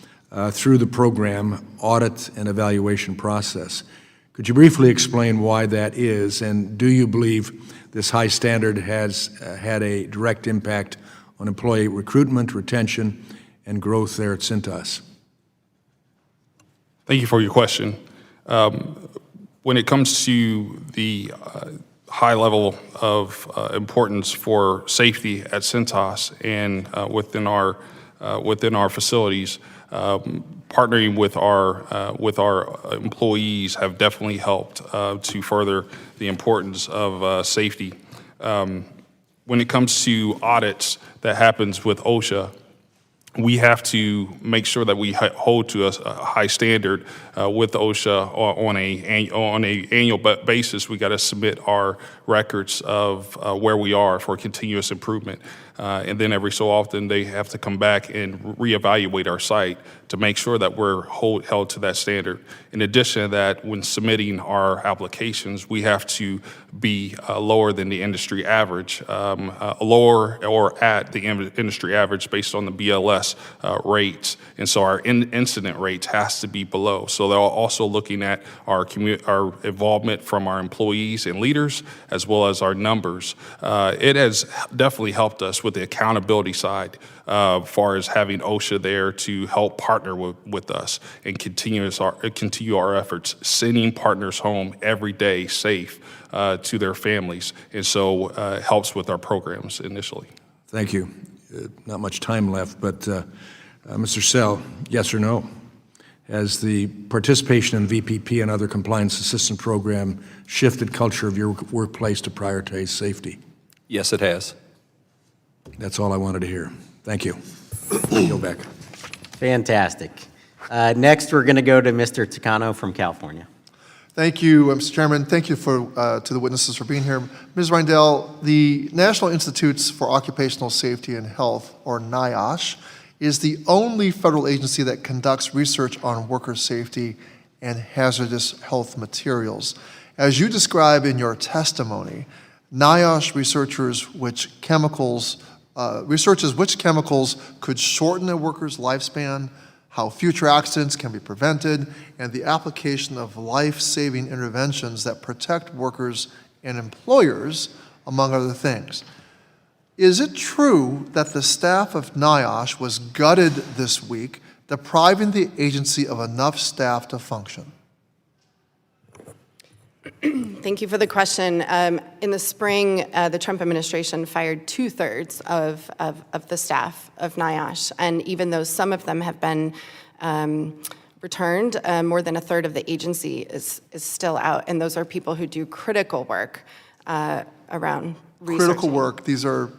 through the program audit and evaluation process. Could you briefly explain why that is, and do you believe this high standard has had a direct impact on employee recruitment, retention, and growth there at Cintas? Thank you for your question. When it comes to the high level of importance for safety at Cintas and within our facilities, partnering with our employees have definitely helped to further the importance of safety. When it comes to audits that happens with OSHA, we have to make sure that we hold to a high standard with OSHA on a annual basis. We got to submit our records of where we are for continuous improvement. And then every so often they have to come back and reevaluate our site to make sure that we're held to that standard. In addition to that, when submitting our applications, we have to be lower than the industry average, lower or at the industry average based on the BLS rates. And so our incident rates has to be below. So they're also looking at our involvement from our employees and leaders, as well as our numbers. It has definitely helped us with the accountability side, as far as having OSHA there to help partner with us and continue our efforts, sending partners home every day safe to their families. And so it helps with our programs initially. Thank you. Not much time left, but Mr. Sell, yes or no? Has the participation in VPP and other compliance assistance program shifted culture of your workplace to prioritize safety? Yes, it has. That's all I wanted to hear. Thank you. Go back. Fantastic. Next, we're going to go to Mr. Takano from California. Thank you, Mr. Chairman. Thank you to the witnesses for being here. Ms. Reindel, the National Institutes for Occupational Safety and Health, or NIOSH, is the only federal agency that conducts research on worker safety and hazardous health materials. As you describe in your testimony, NIOSH researches which chemicals could shorten a worker's lifespan, how future accidents can be prevented, and the application of life-saving interventions that protect workers and employers, among other things. Is it true that the staff of NIOSH was gutted this week, depriving the agency of enough staff to function? Thank you for the question. In the spring, the Trump administration fired 2/3 of the staff of NIOSH, and even though some of them have been returned, more than 1/3 of the agency is still out, and those are people who do critical work around research. Critical work. These are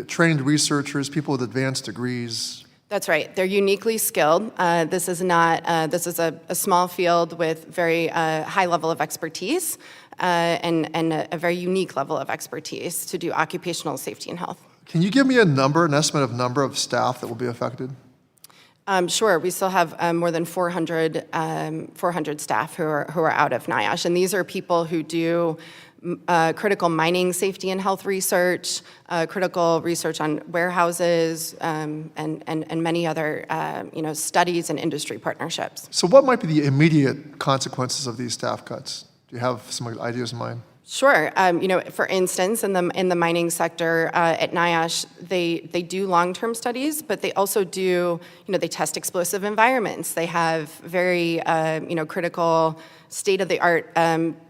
trained researchers, people with advanced degrees. That's right. They're uniquely skilled. This is a small field with very high level of expertise and a very unique level of expertise to do occupational safety and health. Can you give me an estimate of number of staff that will be affected? Sure. We still have more than 400 staff who are out of NIOSH, and these are people who do critical mining safety and health research, critical research on warehouses, and many other studies and industry partnerships. So what might be the immediate consequences of these staff cuts? Do you have some ideas in mind? Sure. For instance, in the mining sector at NIOSH, they do long-term studies, but they also do, they test explosive environments. They have very, critical state-of-the-art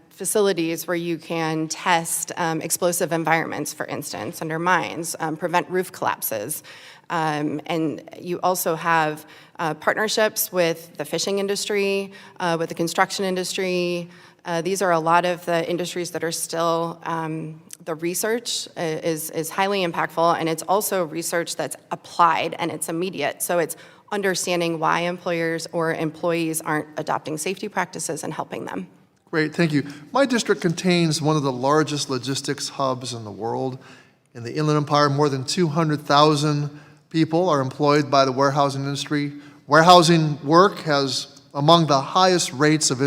facilities where you can test explosive environments, for instance, under mines, prevent roof collapses. And you also have partnerships with the fishing industry, with the construction industry. These are a lot of the industries that are still, the research is highly impactful, and it's also research that's applied and it's immediate. So it's understanding why employers or employees aren't adopting safety practices and helping them. Great, thank you. My district contains one of the largest logistics hubs in the world. In the Inland Empire, more than 200,000 people are employed by the warehousing industry. Warehousing work has among the highest rates of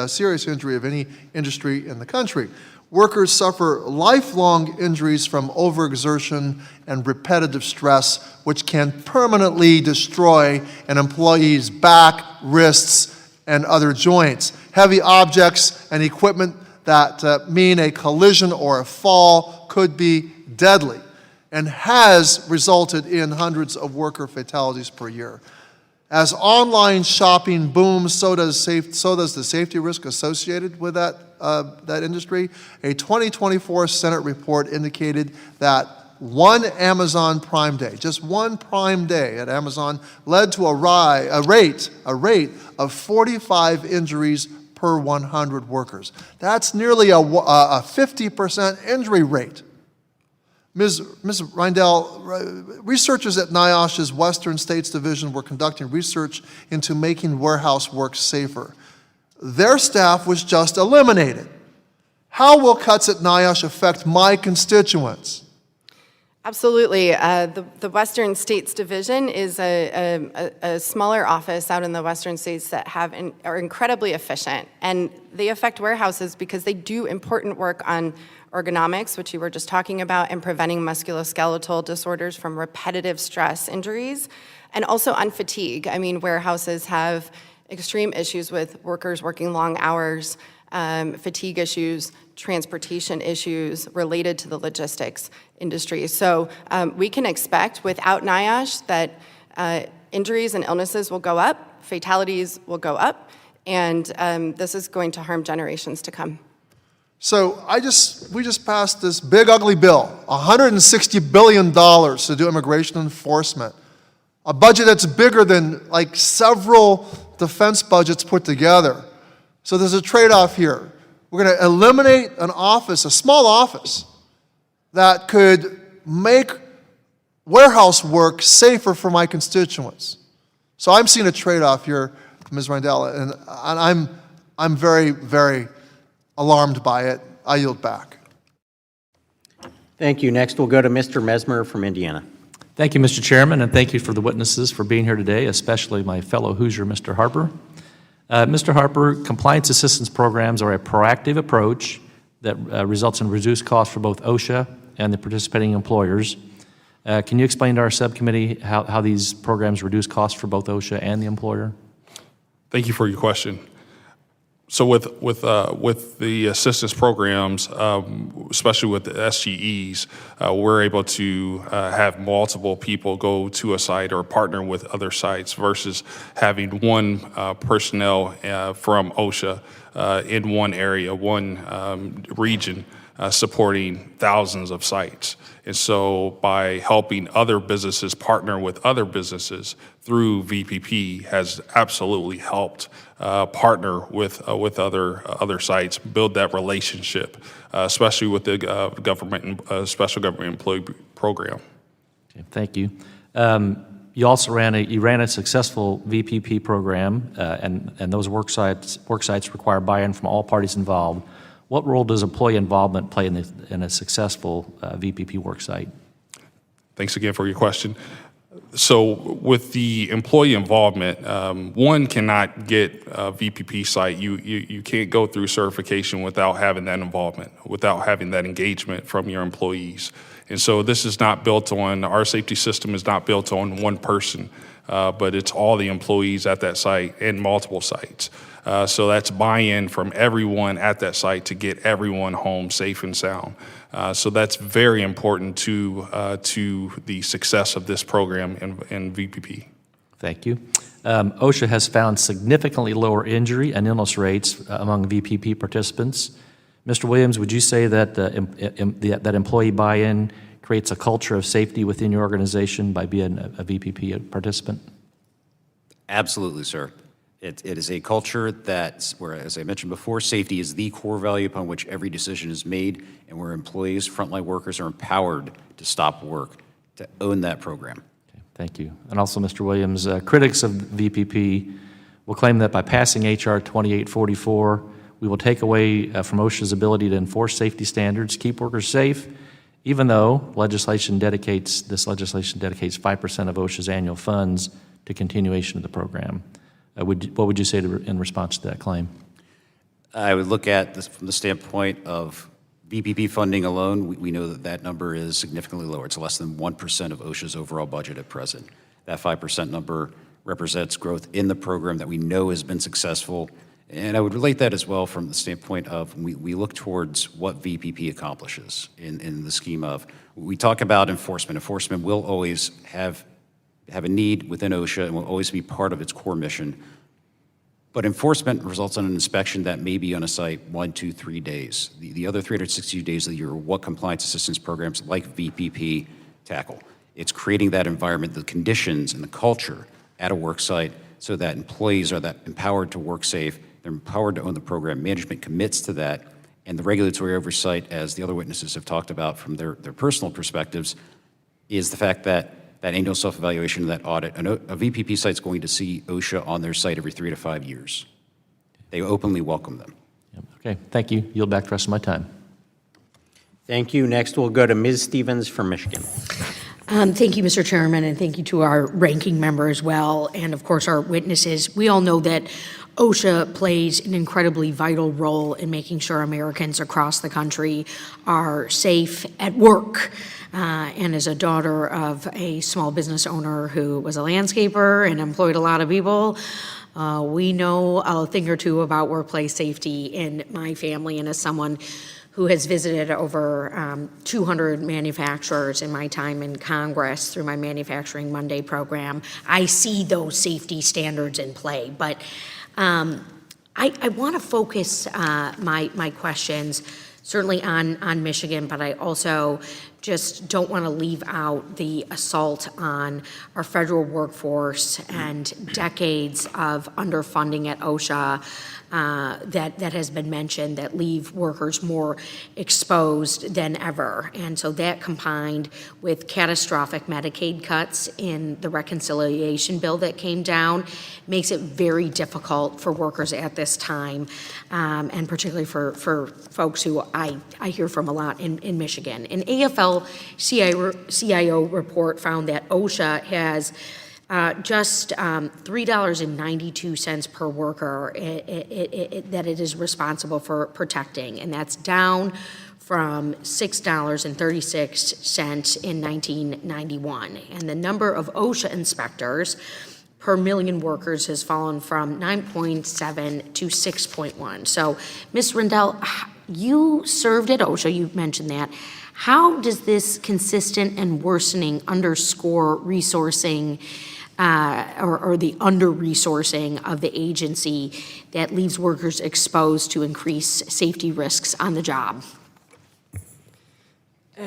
serious injury of any industry in the country. Workers suffer lifelong injuries from overexertion and repetitive stress, which can permanently destroy an employee's back, wrists, and other joints. Heavy objects and equipment that mean a collision or a fall could be deadly and has resulted in hundreds of worker fatalities per year. As online shopping booms, so does the safety risk associated with that industry. A 2024 Senate report indicated that one Amazon Prime Day, just one Prime Day at Amazon, led to a rate of 45 injuries per 100 workers. That's nearly a 50% injury rate. Ms. Reindel, researchers at NIOSH's Western States Division were conducting research into making warehouse work safer. Their staff was just eliminated. How will cuts at NIOSH affect my constituents? Absolutely. The Western States Division is a smaller office out in the Western States that are incredibly efficient, and they affect warehouses because they do important work on ergonomics, which you were just talking about, and preventing musculoskeletal disorders from repetitive stress injuries, and also on fatigue. I mean, warehouses have extreme issues with workers working long hours, fatigue issues, transportation issues related to the logistics industry. So we can expect without NIOSH that injuries and illnesses will go up, fatalities will go up, and this is going to harm generations to come. So we just passed this big ugly bill, $160 billion to do immigration enforcement, a budget that's bigger than like several defense budgets put together. So there's a trade-off here. We're going to eliminate an office, a small office, that could make warehouse work safer for my constituents. So I'm seeing a trade-off here, Ms. Reindel, and I'm very, very alarmed by it. I yield back. Thank you. Next, we'll go to Mr. Mesmer from Indiana. Thank you, Mr. Chairman, and thank you for the witnesses for being here today, especially my fellow Hoosier, Mr. Harper. Mr. Harper, compliance assistance programs are a proactive approach that results in reduced costs for both OSHA and the participating employers. Can you explain to our subcommittee how these programs reduce costs for both OSHA and the employer? Thank you for your question. So with the assistance programs, especially with the SGEs, we're able to have multiple people go to a site or partner with other sites versus having one personnel from OSHA in one area, one region, supporting thousands of sites. And so by helping other businesses partner with other businesses through VPP has absolutely helped partner with other sites, build that relationship, especially with the special government employee program. Okay, thank you. You also ran a successful VPP program, and those work sites require buy-in from all parties involved. What role does employee involvement play in a successful VPP worksite? Thanks again for your question. So with the employee involvement, one cannot get a VPP site. You can't go through certification without having that involvement, without having that engagement from your employees. And so this is not built on, our safety system is not built on one person, but it's all the employees at that site and multiple sites. So that's buy-in from everyone at that site to get everyone home safe and sound. So that's very important to the success of this program in VPP. Thank you. OSHA has found significantly lower injury and illness rates among VPP participants. Mr. Williams, would you say that that employee buy-in creates a culture of safety within your organization by being a VPP participant? Absolutely, sir. It is a culture where, as I mentioned before, safety is the core value upon which every decision is made, and where employees, frontline workers are empowered to stop work, to own that program. Okay, thank you. And also, Mr. Williams, critics of VPP will claim that by passing H.R. 2844, we will take away from OSHA's ability to enforce safety standards, keep workers safe, even though this legislation dedicates 5% of OSHA's annual funds to continuation of the program. What would you say in response to that claim? I would look at this from the standpoint of VPP funding alone. We know that number is significantly lower. It's less than 1% of OSHA's overall budget at present. That 5% number represents growth in the program that we know has been successful. And I would relate that as well from the standpoint of we look towards what VPP accomplishes in the scheme of, we talk about enforcement. Enforcement will always have a need within OSHA and will always be part of its core mission. But enforcement results in an inspection that may be on a site 1, 2, 3 days. The other 362 days of the year are what compliance assistance programs like VPP tackle. It's creating that environment, the conditions and the culture at a work site so that employees are that empowered to work safe, they're empowered to own the program. Management commits to that, and the regulatory oversight, as the other witnesses have talked about from their personal perspectives, is the fact that annual self-evaluation, that audit, a VPP site's going to see OSHA on their site every 3 to 5 years. They openly welcome them. Okay, thank you. Yield back the rest of my time. Thank you. Next, we'll go to Ms. Stevens from Michigan. Thank you, Mr. Chairman, and thank you to our ranking member as well, and of course our witnesses. We all know that OSHA plays an incredibly vital role in making sure Americans across the country are safe at work. And as a daughter of a small business owner who was a landscaper and employed a lot of people, we know a thing or two about workplace safety in my family, and as someone who has visited over 200 manufacturers in my time in Congress through my Manufacturing Monday program, I see those safety standards in play. But I want to focus my questions certainly on Michigan, but I also just don't want to leave out the assault on our federal workforce and decades of underfunding at OSHA that has been mentioned that leave workers more exposed than ever. And so that combined with catastrophic Medicaid cuts in the reconciliation bill that came down makes it very difficult for workers at this time, and particularly for folks who I hear from a lot in Michigan. An AFL-CIO report found that OSHA has just $3.92 per worker that it is responsible for protecting, and that's down from $6.36 in 1991. And the number of OSHA inspectors per million workers has fallen from 9.7 to 6.1. So, Ms. Rendell, you served at OSHA, you mentioned that. How does this consistent and worsening underscore resourcing or the under-resourcing of the agency that leaves workers exposed to increased safety risks on the job?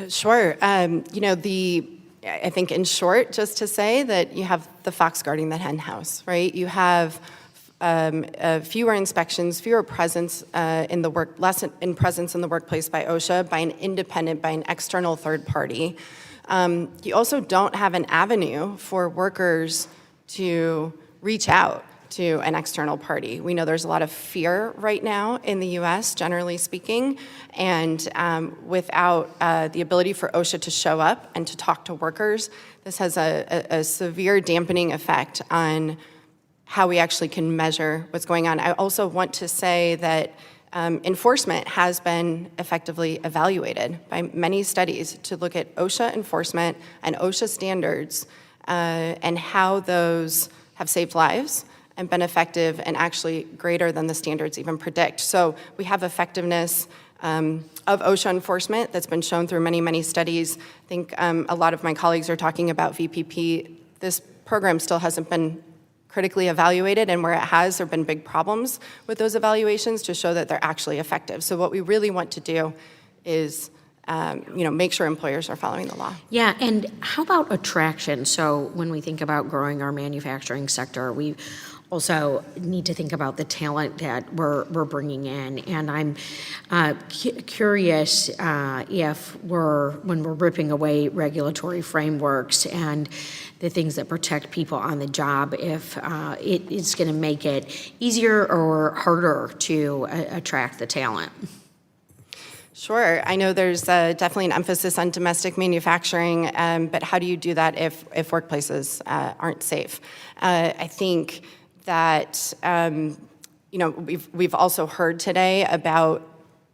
Sure. I think in short, just to say that you have the fox guarding the hen house, right? You have fewer inspections, fewer presence in the work, less in presence in the workplace by OSHA, by an external third party. You also don't have an avenue for workers to reach out to an external party. We know there's a lot of fear right now in the U.S., generally speaking, and without the ability for OSHA to show up and to talk to workers, this has a severe dampening effect on how we actually can measure what's going on. I also want to say that enforcement has been effectively evaluated by many studies to look at OSHA enforcement and OSHA standards and how those have saved lives and been effective and actually greater than the standards even predict. So we have effectiveness of OSHA enforcement that's been shown through many, many studies. I think a lot of my colleagues are talking about VPP. This program still hasn't been critically evaluated, and where it has, there have been big problems with those evaluations to show that they're actually effective. So what we really want to do is make sure employers are following the law. Yeah, and how about attraction? So when we think about growing our manufacturing sector, we also need to think about the talent that we're bringing in. And I'm curious if when we're ripping away regulatory frameworks and the things that protect people on the job, if it is going to make it easier or harder to attract the talent. Sure. I know there's definitely an emphasis on domestic manufacturing, but how do you do that if workplaces aren't safe? I think that we've also heard today about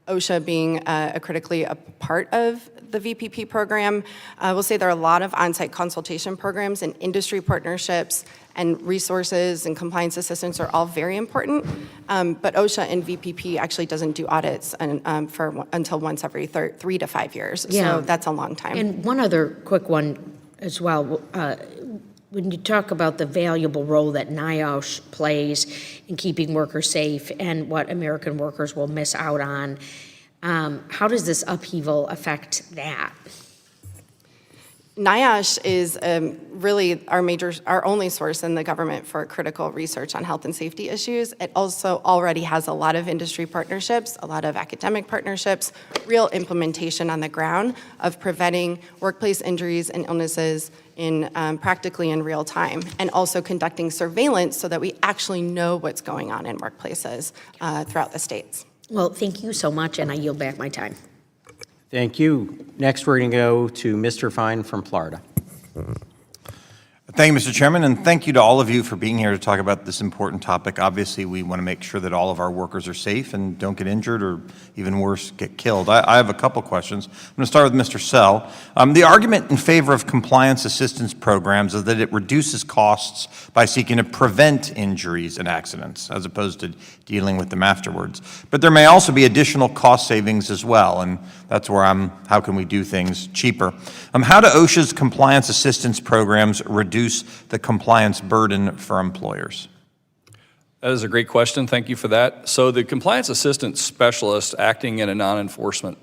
OSHA being critically a part of the VPP program. We'll say there are a lot of on-site consultation programs and industry partnerships, and resources and compliance assistance are all very important. But OSHA and VPP actually doesn't do audits until once every 3 to 5 years. Yeah. So that's a long time. And one other quick one as well. When you talk about the valuable role that NIOSH plays in keeping workers safe and what American workers will miss out on, how does this upheaval affect that? NIOSH is really our only source in the government for critical research on health and safety issues. It also already has a lot of industry partnerships, a lot of academic partnerships, real implementation on the ground of preventing workplace injuries and illnesses practically in real time, and also conducting surveillance so that we actually know what's going on in workplaces throughout the states. Well, thank you so much, and I yield back my time. Thank you. Next, we're going to go to Mr. Fine from Florida. Thank you, Mr. Chairman, and thank you to all of you for being here to talk about this important topic. Obviously, we want to make sure that all of our workers are safe and don't get injured or, even worse, get killed. I have a couple questions. I'm going to start with Mr. Sell. The argument in favor of compliance assistance programs is that it reduces costs by seeking to prevent injuries and accidents, as opposed to dealing with them afterwards. But there may also be additional cost savings as well, and that's where how can we do things cheaper? How do OSHA's compliance assistance programs reduce the compliance burden for employers? That is a great question. Thank you for that. So the compliance assistance specialist acting in a non-enforcement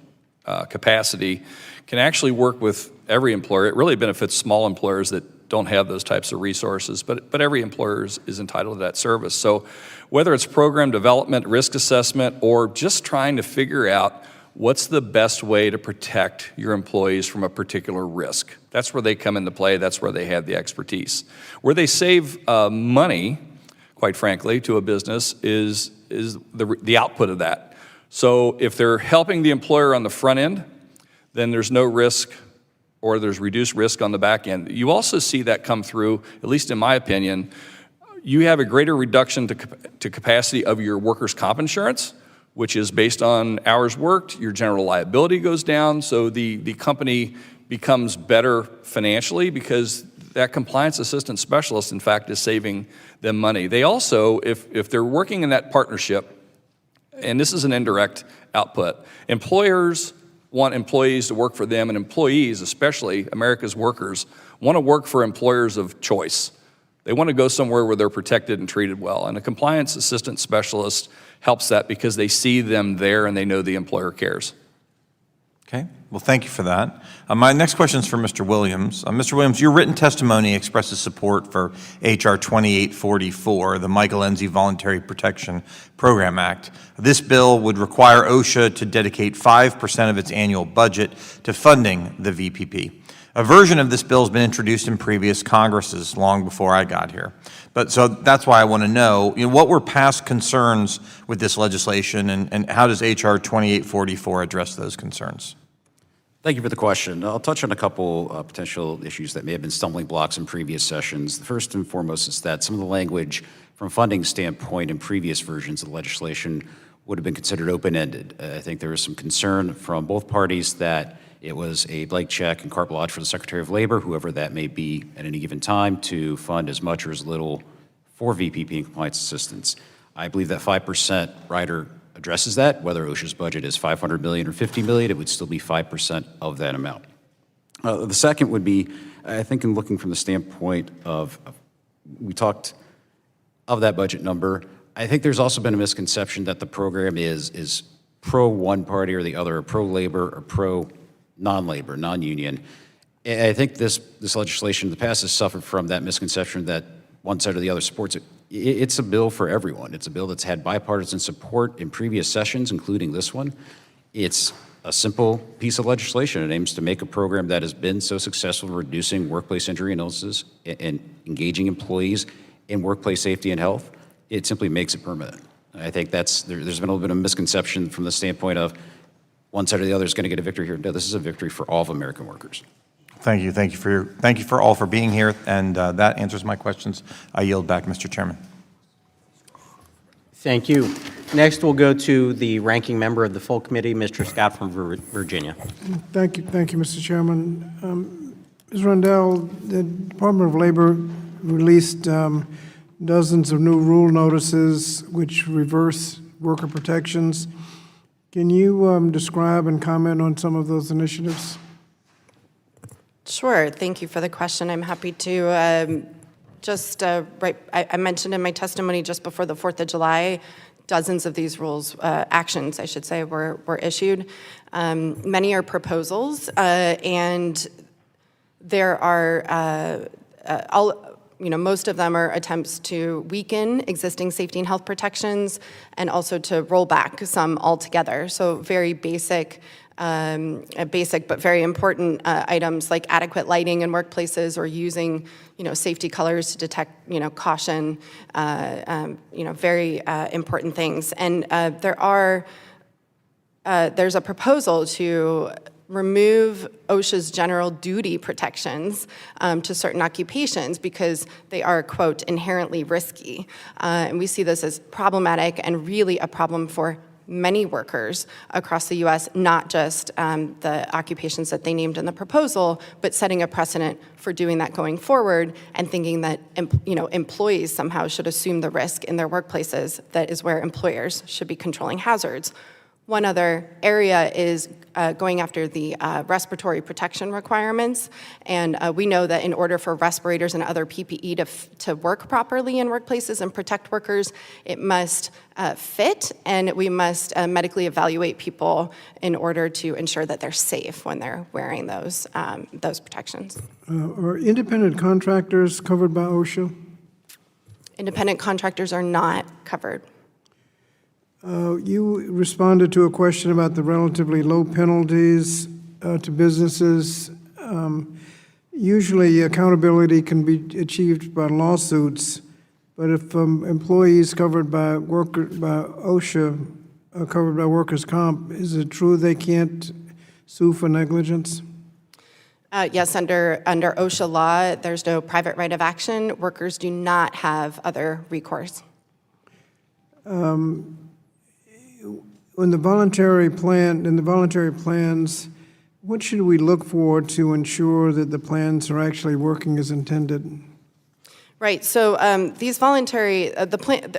capacity can actually work with every employer. It really benefits small employers that don't have those types of resources, but every employer is entitled to that service. So whether it's program development, risk assessment, or just trying to figure out what's the best way to protect your employees from a particular risk, that's where they come into play. That's where they have the expertise. Where they save money, quite frankly, to a business is the output of that. So if they're helping the employer on the front end, then there's no risk or there's reduced risk on the back end. You also see that come through, at least in my opinion, you have a greater reduction to capacity of your workers' comp insurance, which is based on hours worked. Your general liability goes down, so the company becomes better financially because that compliance assistant specialist, in fact, is saving them money. They also, if they're working in that partnership, and this is an indirect output, employers want employees to work for them, and employees, especially America's workers, want to work for employers of choice. They want to go somewhere where they're protected and treated well, and a compliance assistant specialist helps that because they see them there and they know the employer cares. Okay, well, thank you for that. My next question is for Mr. Williams. Mr. Williams, your written testimony expresses support for H.R. 2844, the Michael Enzi Voluntary Protection Program Act. This bill would require OSHA to dedicate 5% of its annual budget to funding the VPP. A version of this bill has been introduced in previous Congresses long before I got here. So that's why I want to know, what were past concerns with this legislation, and how does H.R. 2844 address those concerns? Thank you for the question. I'll touch on a couple potential issues that may have been stumbling blocks in previous sessions. The first and foremost is that some of the language from a funding standpoint in previous versions of the legislation would have been considered open-ended. I think there was some concern from both parties that it was a blank check and carte blanche for the Secretary of Labor, whoever that may be at any given time, to fund as much or as little for VPP and compliance assistance. I believe that 5% rider addresses that. Whether OSHA's budget is $500 million or $50 million, it would still be 5% of that amount. The second would be, I think, in looking from the standpoint of we talked of that budget number, I think there's also been a misconception that the program is pro one party or the other, or pro labor or pro non-labor, non-union. I think this legislation in the past has suffered from that misconception that one side or the other supports it. It's a bill for everyone. It's a bill that's had bipartisan support in previous sessions, including this one. It's a simple piece of legislation. It aims to make a program that has been so successful in reducing workplace injury and illnesses and engaging employees in workplace safety and health. It simply makes it permanent. I think there's been a little bit of a misconception from the standpoint of one side or the other is going to get a victory here. No, this is a victory for all of American workers. Thank you. Thank you for all for being here, and that answers my questions. I yield back, Mr. Chairman. Thank you. Next, we'll go to the ranking member of the full committee, Mr. Scott from Virginia. Thank you, Mr. Chairman. Ms. Rundell, the Department of Labor released dozens of new rule notices which reverse worker protections. Can you describe and comment on some of those initiatives? Sure. Thank you for the question. I'm happy to. I mentioned in my testimony just before the 4th of July, dozens of these rules, actions, I should say, were issued. Many are proposals, and there are most of them are attempts to weaken existing safety and health protections and also to roll back some altogether. So very basic but very important items like adequate lighting in workplaces or using, safety colors to detect, caution, very important things. And there's a proposal to remove OSHA's general duty protections to certain occupations because they are, quote, inherently risky. And we see this as problematic and really a problem for many workers across the U.S., not just the occupations that they named in the proposal, but setting a precedent for doing that going forward and thinking that employees somehow should assume the risk in their workplaces. That is where employers should be controlling hazards. One other area is going after the respiratory protection requirements. And we know that in order for respirators and other PPE to work properly in workplaces and protect workers, it must fit, and we must medically evaluate people in order to ensure that they're safe when they're wearing those protections. Are independent contractors covered by OSHA? Independent contractors are not covered. You responded to a question about the relatively low penalties to businesses. Usually accountability can be achieved by lawsuits, but if employees covered by OSHA are covered by workers' comp, is it true they can't sue for negligence? Yes, under OSHA law, there's no private right of action. Workers do not have other recourse. In the voluntary plans, what should we look for to ensure that the plans are actually working as intended? Right, so these voluntary,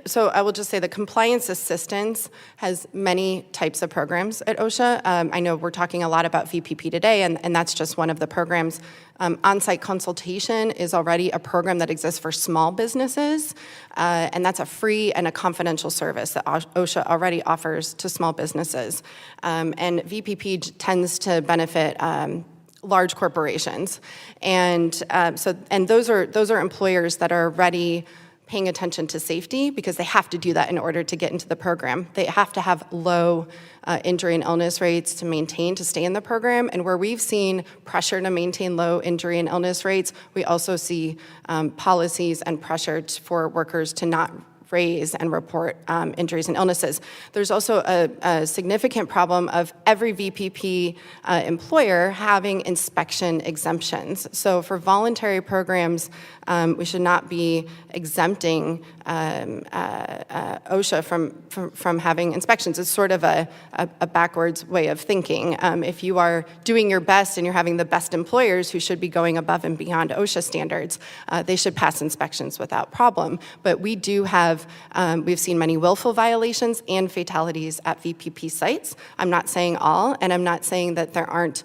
so I will just say the compliance assistance has many types of programs at OSHA. I know we're talking a lot about VPP today, and that's just one of the programs. On-site consultation is already a program that exists for small businesses, and that's a free and a confidential service that OSHA already offers to small businesses. And VPP tends to benefit large corporations, and those are employers that are already paying attention to safety because they have to do that in order to get into the program. They have to have low injury and illness rates to stay in the program. And where we've seen pressure to maintain low injury and illness rates, we also see policies and pressure for workers to not raise and report injuries and illnesses. There's also a significant problem of every VPP employer having inspection exemptions. So for voluntary programs, we should not be exempting OSHA from having inspections. It's sort of a backwards way of thinking. If you are doing your best and you're having the best employers who should be going above and beyond OSHA standards, they should pass inspections without problem. But we do have, we've seen many willful violations and fatalities at VPP sites. I'm not saying all, and I'm not saying that there aren't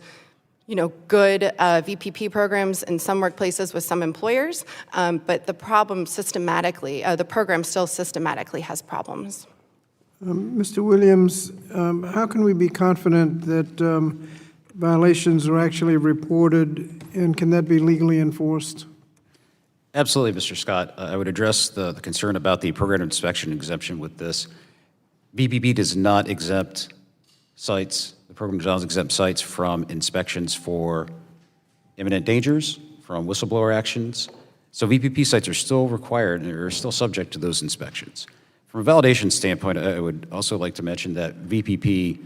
good VPP programs in some workplaces with some employers, but the problem the program still systematically has problems. Mr. Williams, how can we be confident that violations are actually reported, and can that be legally enforced? Absolutely, Mr. Scott. I would address the concern about the program inspection exemption with this. VPP does not exempt sites. The program does not exempt sites from inspections for imminent dangers, from whistleblower actions. So VPP sites are still required and are still subject to those inspections. From a validation standpoint, I would also like to mention that VPP,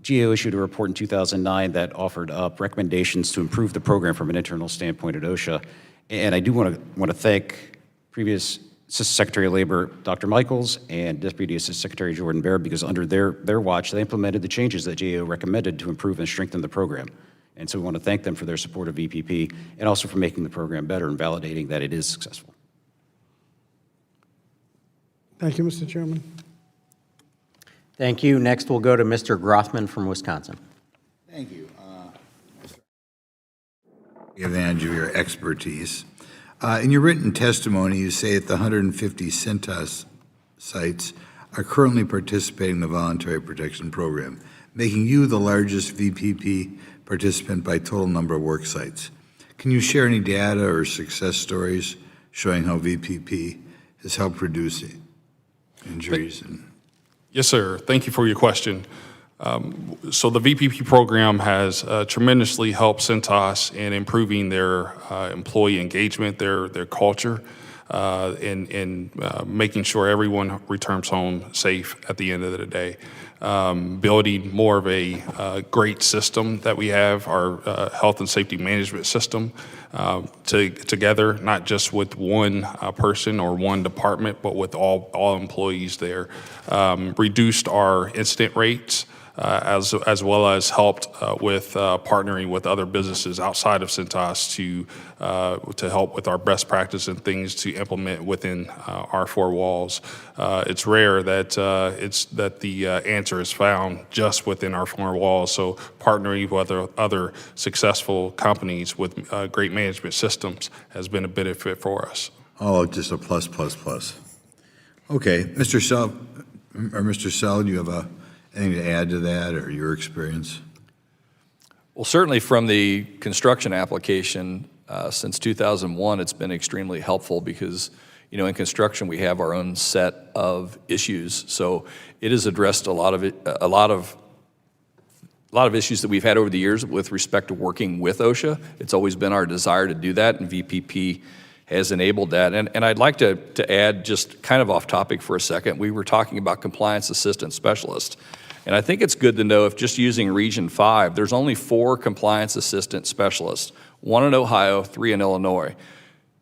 GAO issued a report in 2009 that offered up recommendations to improve the program from an internal standpoint at OSHA. And I do want to thank previous Assistant Secretary of Labor, Dr. Michaels, and Deputy Assistant Secretary Jordan Baird, because under their watch, they implemented the changes that GAO recommended to improve and strengthen the program. And so we want to thank them for their support of VPP and also for making the program better and validating that it is successful. Thank you, Mr. Chairman. Thank you. Next, we'll go to Mr. Grothman from Wisconsin. Thank you. Advantage of your expertise. In your written testimony, you say that the 150 Cintas sites are currently participating in the Voluntary Protection Program, making you the largest VPP participant by total number of work sites. Can you share any data or success stories showing how VPP has helped reduce injuries? Yes, sir. Thank you for your question. So the VPP program has tremendously helped Cintas in improving their employee engagement, their culture, and making sure everyone returns home safe at the end of the day. Building more of a great system that we have, our health and safety management system, together, not just with one person or one department, but with all employees there. Reduced our incident rates as well as helped with partnering with other businesses outside of Cintas to help with our best practice and things to implement within our four walls. It's rare that the answer is found just within our four walls. So partnering with other successful companies with great management systems has been a benefit for us. Oh, just a plus, plus, plus. Okay, Mr. Sell, do you have anything to add to that or your experience? Well, certainly from the construction application, since 2001, it's been extremely helpful because, in construction we have our own set of issues. So it has addressed a lot of issues that we've had over the years with respect to working with OSHA. It's always been our desire to do that, and VPP has enabled that. And I'd like to add, just kind of off topic for a second, we were talking about compliance assistant specialists. And I think it's good to know if just using Region 5, there's only 4 compliance assistant specialists, 1 in Ohio, 3 in Illinois,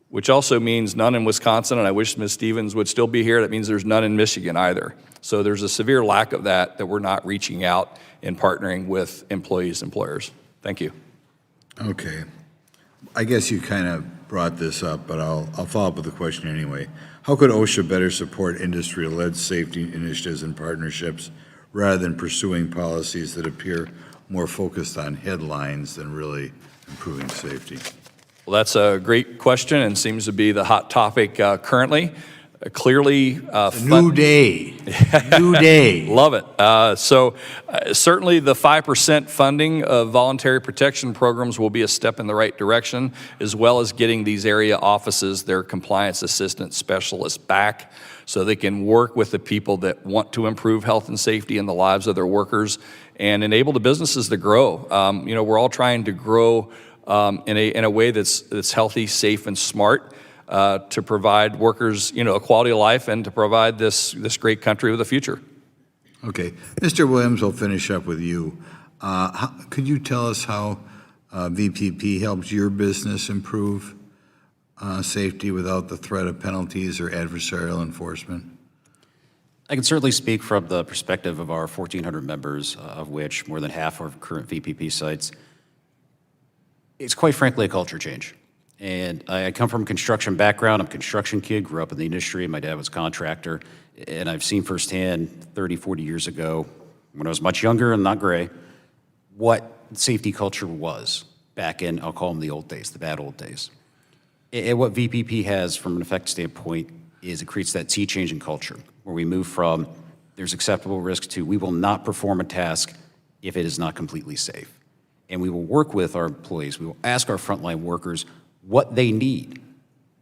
which also means none in Wisconsin, and I wish Ms. Stevens would still be here. That means there's none in Michigan either. So there's a severe lack of that we're not reaching out and partnering with employers. Thank you. Okay. I guess you kind of brought this up, but I'll follow up with a question anyway. How could OSHA better support industry-led safety initiatives and partnerships rather than pursuing policies that appear more focused on headlines than really improving safety? Well, that's a great question and seems to be the hot topic currently. Clearly, new day. New day. Love it. So certainly the 5% funding of voluntary protection programs will be a step in the right direction, as well as getting these area offices, their compliance assistant specialists back so they can work with the people that want to improve health and safety in the lives of their workers and enable the businesses to grow. We're all trying to grow in a way that's healthy, safe, and smart. To provide workers, a quality of life and to provide this great country with a future. Okay. Mr. Williams, we'll finish up with you. Could you tell us how VPP helps your business improve safety without the threat of penalties or adversarial enforcement? I can certainly speak from the perspective of our 1,400 members, of which more than half are current VPP sites. It's quite frankly a culture change. And I come from a construction background. I'm a construction kid, grew up in the industry. My dad was a contractor. And I've seen firsthand 30, 40 years ago, when I was much younger and not gray, what safety culture was back in, I'll call them the old days, the bad old days. And what VPP has from an effect standpoint is it creates that sea change in culture, where we move from there's acceptable risk to we will not perform a task if it is not completely safe. And we will work with our employees. We will ask our frontline workers what they need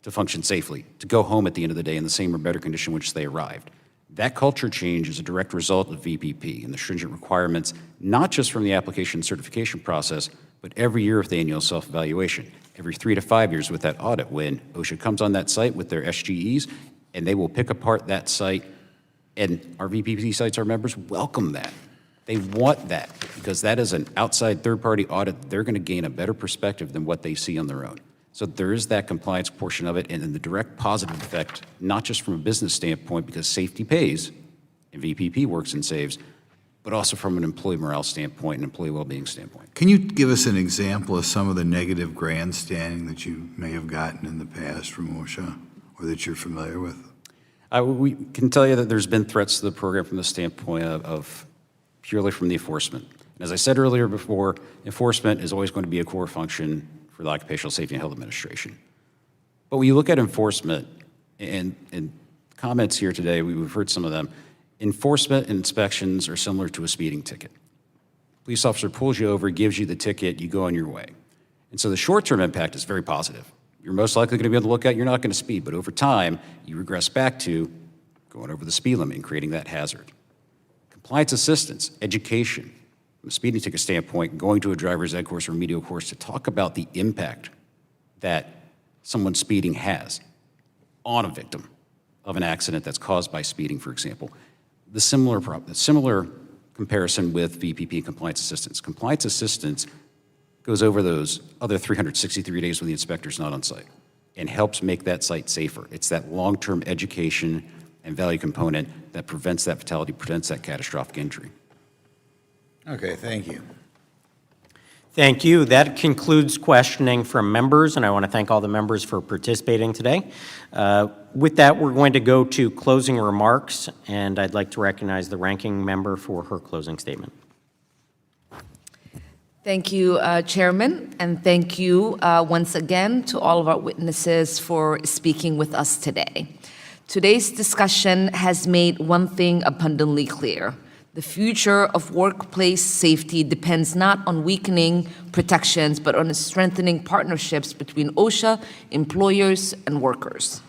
to function safely, to go home at the end of the day in the same or better condition in which they arrived. That culture change is a direct result of VPP and the stringent requirements, not just from the application certification process, but every year with the annual self-evaluation, every 3 to 5 years with that audit when OSHA comes on that site with their SGEs and they will pick apart that site, and our VPP sites, our members welcome that. They want that because that is an outside third-party audit. They're going to gain a better perspective than what they see on their own. So there is that compliance portion of it, and then the direct positive effect, not just from a business standpoint, because safety pays, and VPP works and saves, but also from an employee morale standpoint and employee well-being standpoint. Can you give us an example of some of the negative grandstanding that you may have gotten in the past from OSHA, or that you're familiar with? We can tell you that there's been threats to the program from the standpoint of purely from the enforcement. And as I said earlier before, enforcement is always going to be a core function for the Occupational Safety and Health Administration. But when you look at enforcement, and comments here today, we've heard some of them, enforcement and inspections are similar to a speeding ticket. Police officer pulls you over, gives you the ticket, you go on your way. And so the short-term impact is very positive. You're most likely going to be able to look at, you're not going to speed, but over time, you regress back to going over the speed limit and creating that hazard. Compliance assistance, education, from a speeding ticket standpoint, going to a driver's ed course or remedial course to talk about the impact that someone speeding has on a victim of an accident that's caused by speeding, for example. The similar comparison with VPP compliance assistance. Compliance assistance goes over those other 363 days when the inspector's not on site and helps make that site safer. It's that long-term education and value component that prevents that fatality, prevents that catastrophic injury. Okay, thank you. Thank you. That concludes questioning from members, and I want to thank all the members for participating today. With that, we're going to go to closing remarks, and I'd like to recognize the ranking member for her closing statement. Thank you, Chairman, and thank you once again to all of our witnesses for speaking with us today. Today's discussion has made one thing abundantly clear. The future of workplace safety depends not on weakening protections, but on strengthening partnerships between OSHA, employers, and workers.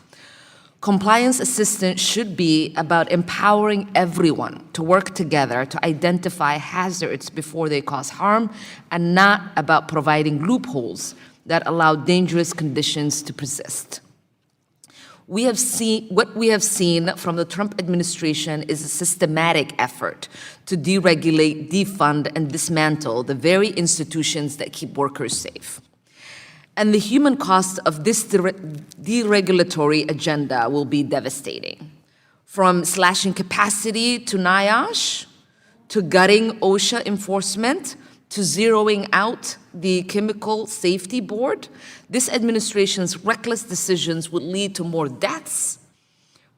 Compliance assistance should be about empowering everyone to work together to identify hazards before they cause harm, and not about providing loopholes that allow dangerous conditions to persist. What we have seen from the Trump administration is a systematic effort to deregulate, defund, and dismantle the very institutions that keep workers safe. And the human cost of this deregulatory agenda will be devastating. From slashing capacity to NIOSH, to gutting OSHA enforcement, to zeroing out the Chemical Safety Board, this administration's reckless decisions would lead to more deaths,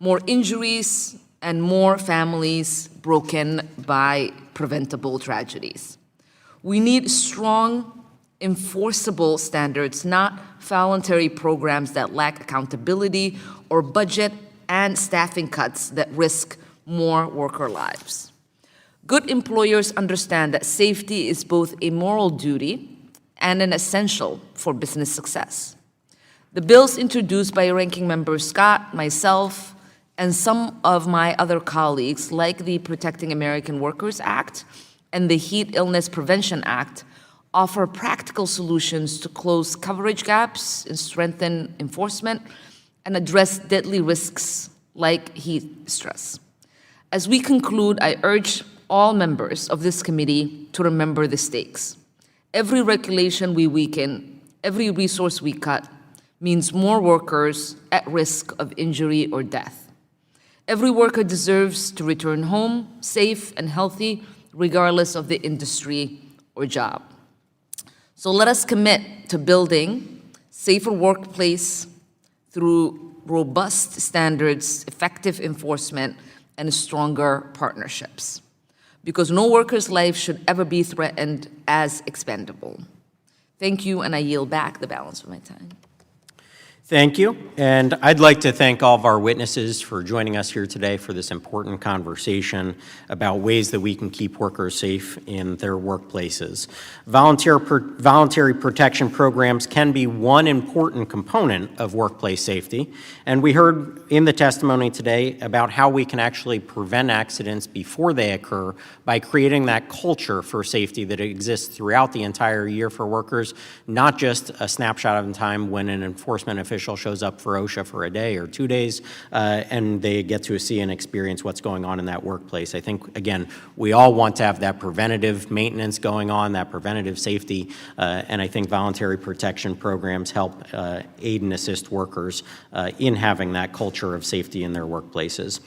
more injuries, and more families broken by preventable tragedies. We need strong, enforceable standards, not voluntary programs that lack accountability or budget and staffing cuts that risk more worker lives. Good employers understand that safety is both a moral duty and an essential for business success. The bills introduced by Ranking Member Scott, myself, and some of my other colleagues, like the Protecting American Workers Act and the Heat Illness Prevention Act, offer practical solutions to close coverage gaps and strengthen enforcement and address deadly risks like heat stress. As we conclude, I urge all members of this committee to remember the stakes. Every regulation we weaken, every resource we cut, means more workers at risk of injury or death. Every worker deserves to return home safe and healthy, regardless of the industry or job. So let us commit to building safer workplace through robust standards, effective enforcement, and stronger partnerships. Because no worker's life should ever be threatened as expendable. Thank you, and I yield back the balance of my time. Thank you, and I'd like to thank all of our witnesses for joining us here today for this important conversation about ways that we can keep workers safe in their workplaces. Voluntary protection programs can be one important component of workplace safety, and we heard in the testimony today about how we can actually prevent accidents before they occur by creating that culture for safety that exists throughout the entire year for workers, not just a snapshot in time when an enforcement official shows up for OSHA for a day or 2 days and they get to see and experience what's going on in that workplace. I think, again, we all want to have that preventative maintenance going on, that preventative safety, and I think voluntary protection programs help aid and assist workers in having that culture of safety in their workplaces.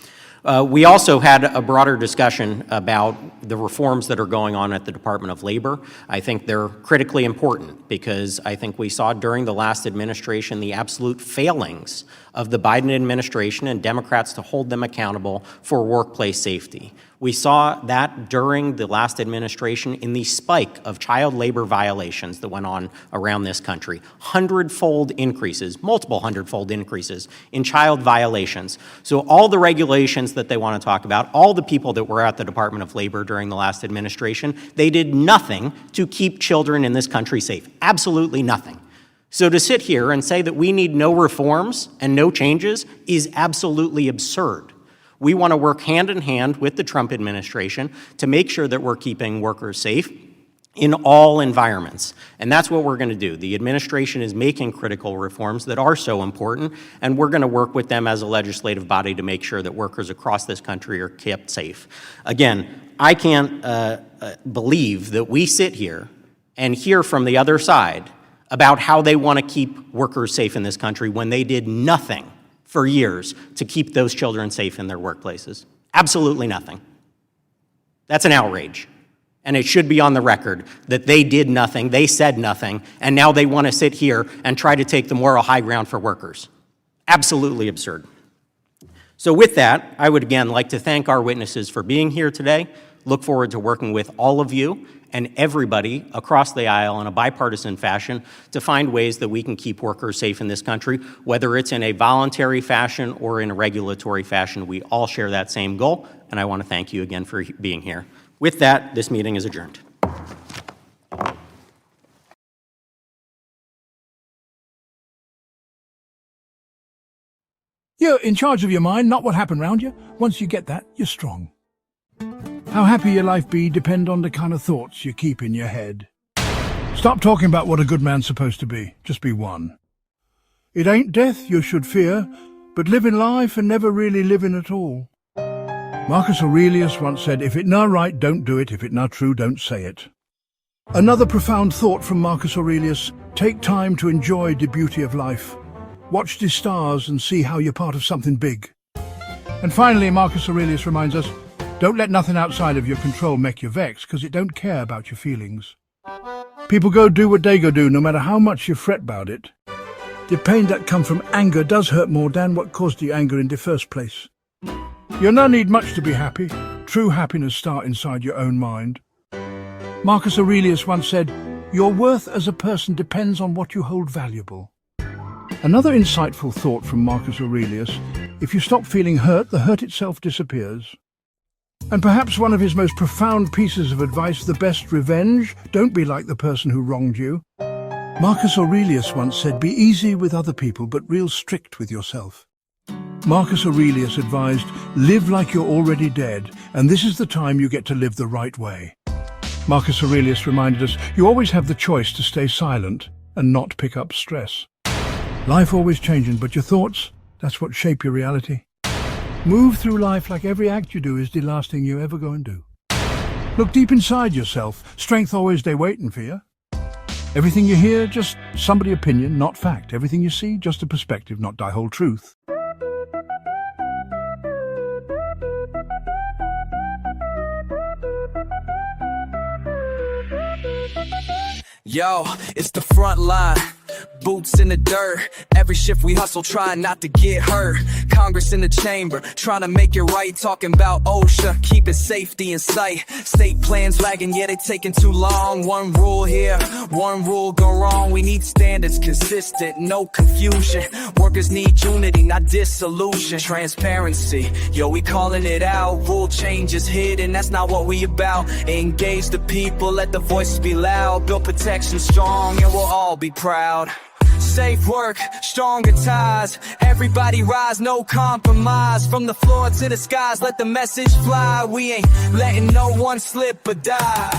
We also had a broader discussion about the reforms that are going on at the Department of Labor. I think they're critically important because I think we saw during the last administration the absolute failings of the Biden administration and Democrats to hold them accountable for workplace safety. We saw that during the last administration in the spike of child labor violations that went on around this country. Hundredfold increases, multiple hundredfold increases in child violations. So all the regulations that they want to talk about, all the people that were at the Department of Labor during the last administration, they did nothing to keep children in this country safe. Absolutely nothing. So to sit here and say that we need no reforms and no changes is absolutely absurd. We want to work hand in hand with the Trump administration to make sure that we're keeping workers safe in all environments. And that's what we're going to do. The administration is making critical reforms that are so important, and we're going to work with them as a legislative body to make sure that workers across this country are kept safe. Again, I can't believe that we sit here and hear from the other side about how they want to keep workers safe in this country when they did nothing for years to keep those children safe in their workplaces. Absolutely nothing. That's an outrage. And it should be on the record that they did nothing, they said nothing, and now they want to sit here and try to take the moral high ground for workers. Absolutely absurd. So with that, I would again like to thank our witnesses for being here today. Look forward to working with all of you and everybody across the aisle in a bipartisan fashion to find ways that we can keep workers safe in this country, whether it's in a voluntary fashion or in a regulatory fashion. We all share that same goal, and I want to thank you again for being here. With that, this meeting is adjourned. You're in charge of your mind, not what happened around you. Once you get that, you're strong. How happy your life be depend on the kind of thoughts you keep in your head. Stop talking about what a good man's supposed to be. Just be one. It ain't death you should fear, but living life and never really living at all. Marcus Aurelius once said, if it not right, don't do it. If it not true, don't say it. Another profound thought from Marcus Aurelius, take time to enjoy the beauty of life. Watch the stars and see how you're part of something big. And finally, Marcus Aurelius reminds us, don't let nothing outside of your control make you vex, because it don't care about your feelings. People go do what they go do, no matter how much you fret about it. The pain that comes from anger does hurt more than what caused the anger in the first place. You no need much to be happy. True happiness starts inside your own mind. Marcus Aurelius once said, your worth as a person depends on what you hold valuable. Another insightful thought from Marcus Aurelius, if you stop feeling hurt, the hurt itself disappears. And perhaps one of his most profound pieces of advice, the best revenge, don't be like the person who wronged you. Marcus Aurelius once said, be easy with other people, but real strict with yourself. Marcus Aurelius advised, live like you're already dead, and this is the time you get to live the right way. Marcus Aurelius reminded us, you always have the choice to stay silent and not pick up stress. Life always changing, but your thoughts, that's what shape your reality. Move through life like every act you do is the last thing you ever go and do. Look deep inside yourself. Strength always stay waiting for you. Everything you hear, just somebody's opinion, not fact. Everything you see, just a perspective, not thy whole truth. Yo, it's the front line. Boots in the dirt, every shift we hustle, trying not to get hurt. Congress in the chamber, trying to make it right, talking about OSHA, keeping safety in sight. State plans lagging, yeah, they taking too long. One rule here, one rule gone wrong. We need standards consistent, no confusion. Workers need unity, not dissolution. Transparency, yo, we calling it out. Rule changes hidden, that's not what we about. Engage the people, let the voices be loud. Build protection strong, and we'll all be proud. Safe work, stronger ties. Everybody rise, no compromise. From the floor to the skies, let the message fly. We ain't letting no one slip or die.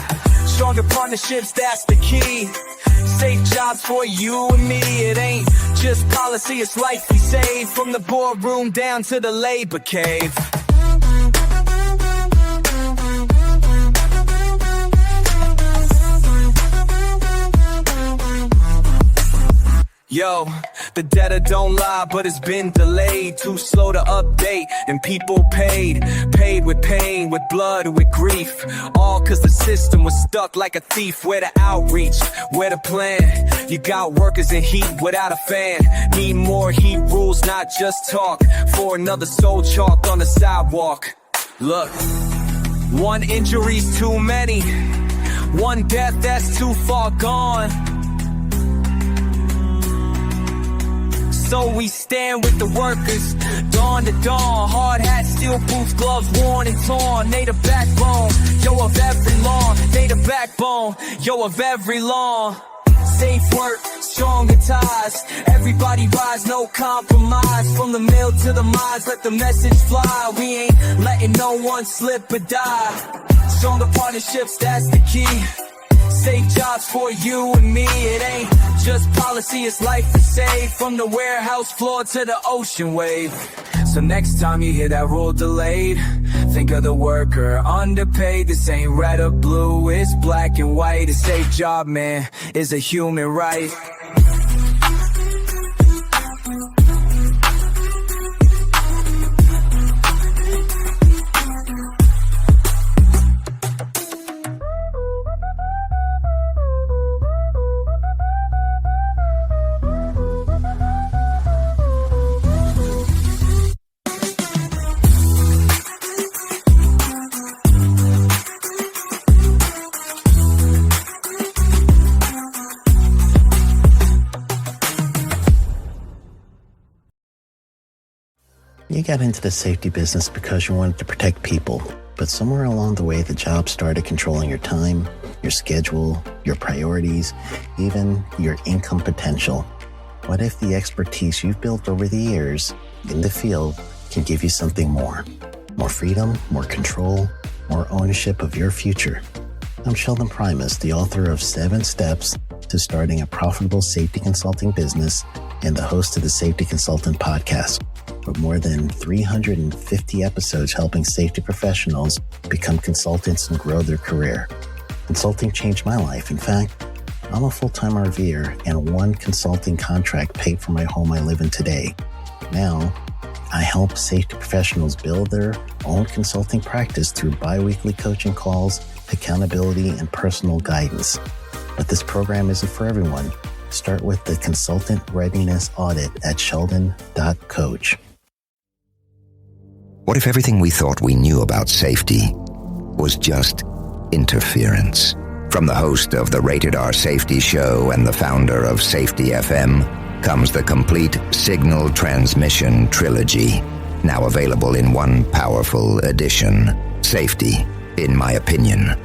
Stronger partnerships, that's the key. Safe jobs for you and me. It ain't just policy, it's life we save. From the boardroom down to the labor cave. Yo, the data don't lie, but it's been delayed. Too slow to update, and people paid with pain, with blood, with grief. All cause the system was stuck like a thief. Where the outreach, where the plan? You got workers in heat without a fan. Need more heat rules, not just talk. For another soul chalked on the sidewalk. Look, one injury's too many. One death that's too far gone. So we stand with the workers, dawn to dawn. Hard hat, steel boots, gloves worn and torn. They the backbone, yo, of every law. They the backbone, yo, of every law. Safe work, stronger ties. Everybody rise, no compromise. From the mill to the mines, let the message fly. We ain't letting no one slip or die. Stronger partnerships, that's the key. Safe jobs for you and me. It ain't just policy, it's life to save. From the warehouse floor to the ocean wave. So next time you hear that rule delayed, think of the worker underpaid. This ain't red or blue, it's black and white. A safe job, man, is a human right. You got into the safety business because you wanted to protect people, but somewhere along the way, the job started controlling your time, your schedule, your priorities, even your income potential. What if the expertise you've built over the years in the field can give you something more? More freedom, more control, more ownership of your future. I'm Sheldon Primus, the author of 7 Steps to Starting a Profitable Safety Consulting Business and the host of the Safety Consultant Podcast, with more than 350 episodes helping safety professionals become consultants and grow their career. Consulting changed my life. In fact, I'm a full-time RVer, and one consulting contract paid for my home I live in today. Now, I help safety professionals build their own consulting practice through bi-weekly coaching calls, accountability, and personal guidance. But this program isn't for everyone. Start with the Consultant Readiness Audit at sheldon.coach. What if everything we thought we knew about safety was just interference? From the host of the Rated R Safety Show and the founder of Safety FM comes the complete Signal Transmission Trilogy, now available in one powerful edition. Safety, in my opinion,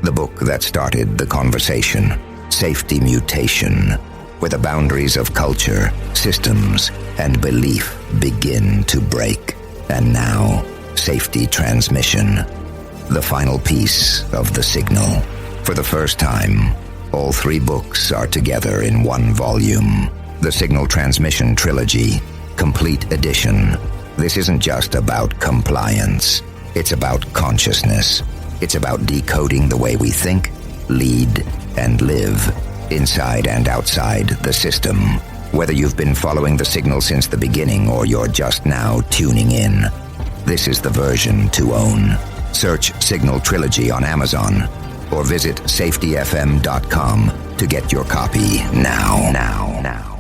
the book that started the conversation. Safety Mutation, where the boundaries of culture, systems, and belief begin to break. And now, Safety Transmission, the final piece of the signal. For the first time, all 3 books are together in one volume. The Signal Transmission Trilogy, Complete Edition. This isn't just about compliance. It's about consciousness. It's about decoding the way we think, lead, and live, inside and outside the system. Whether you've been following the signal since the beginning or you're just now tuning in, this is the version to own. Search Signal Trilogy on Amazon or visit safetyfm.com to get your copy now.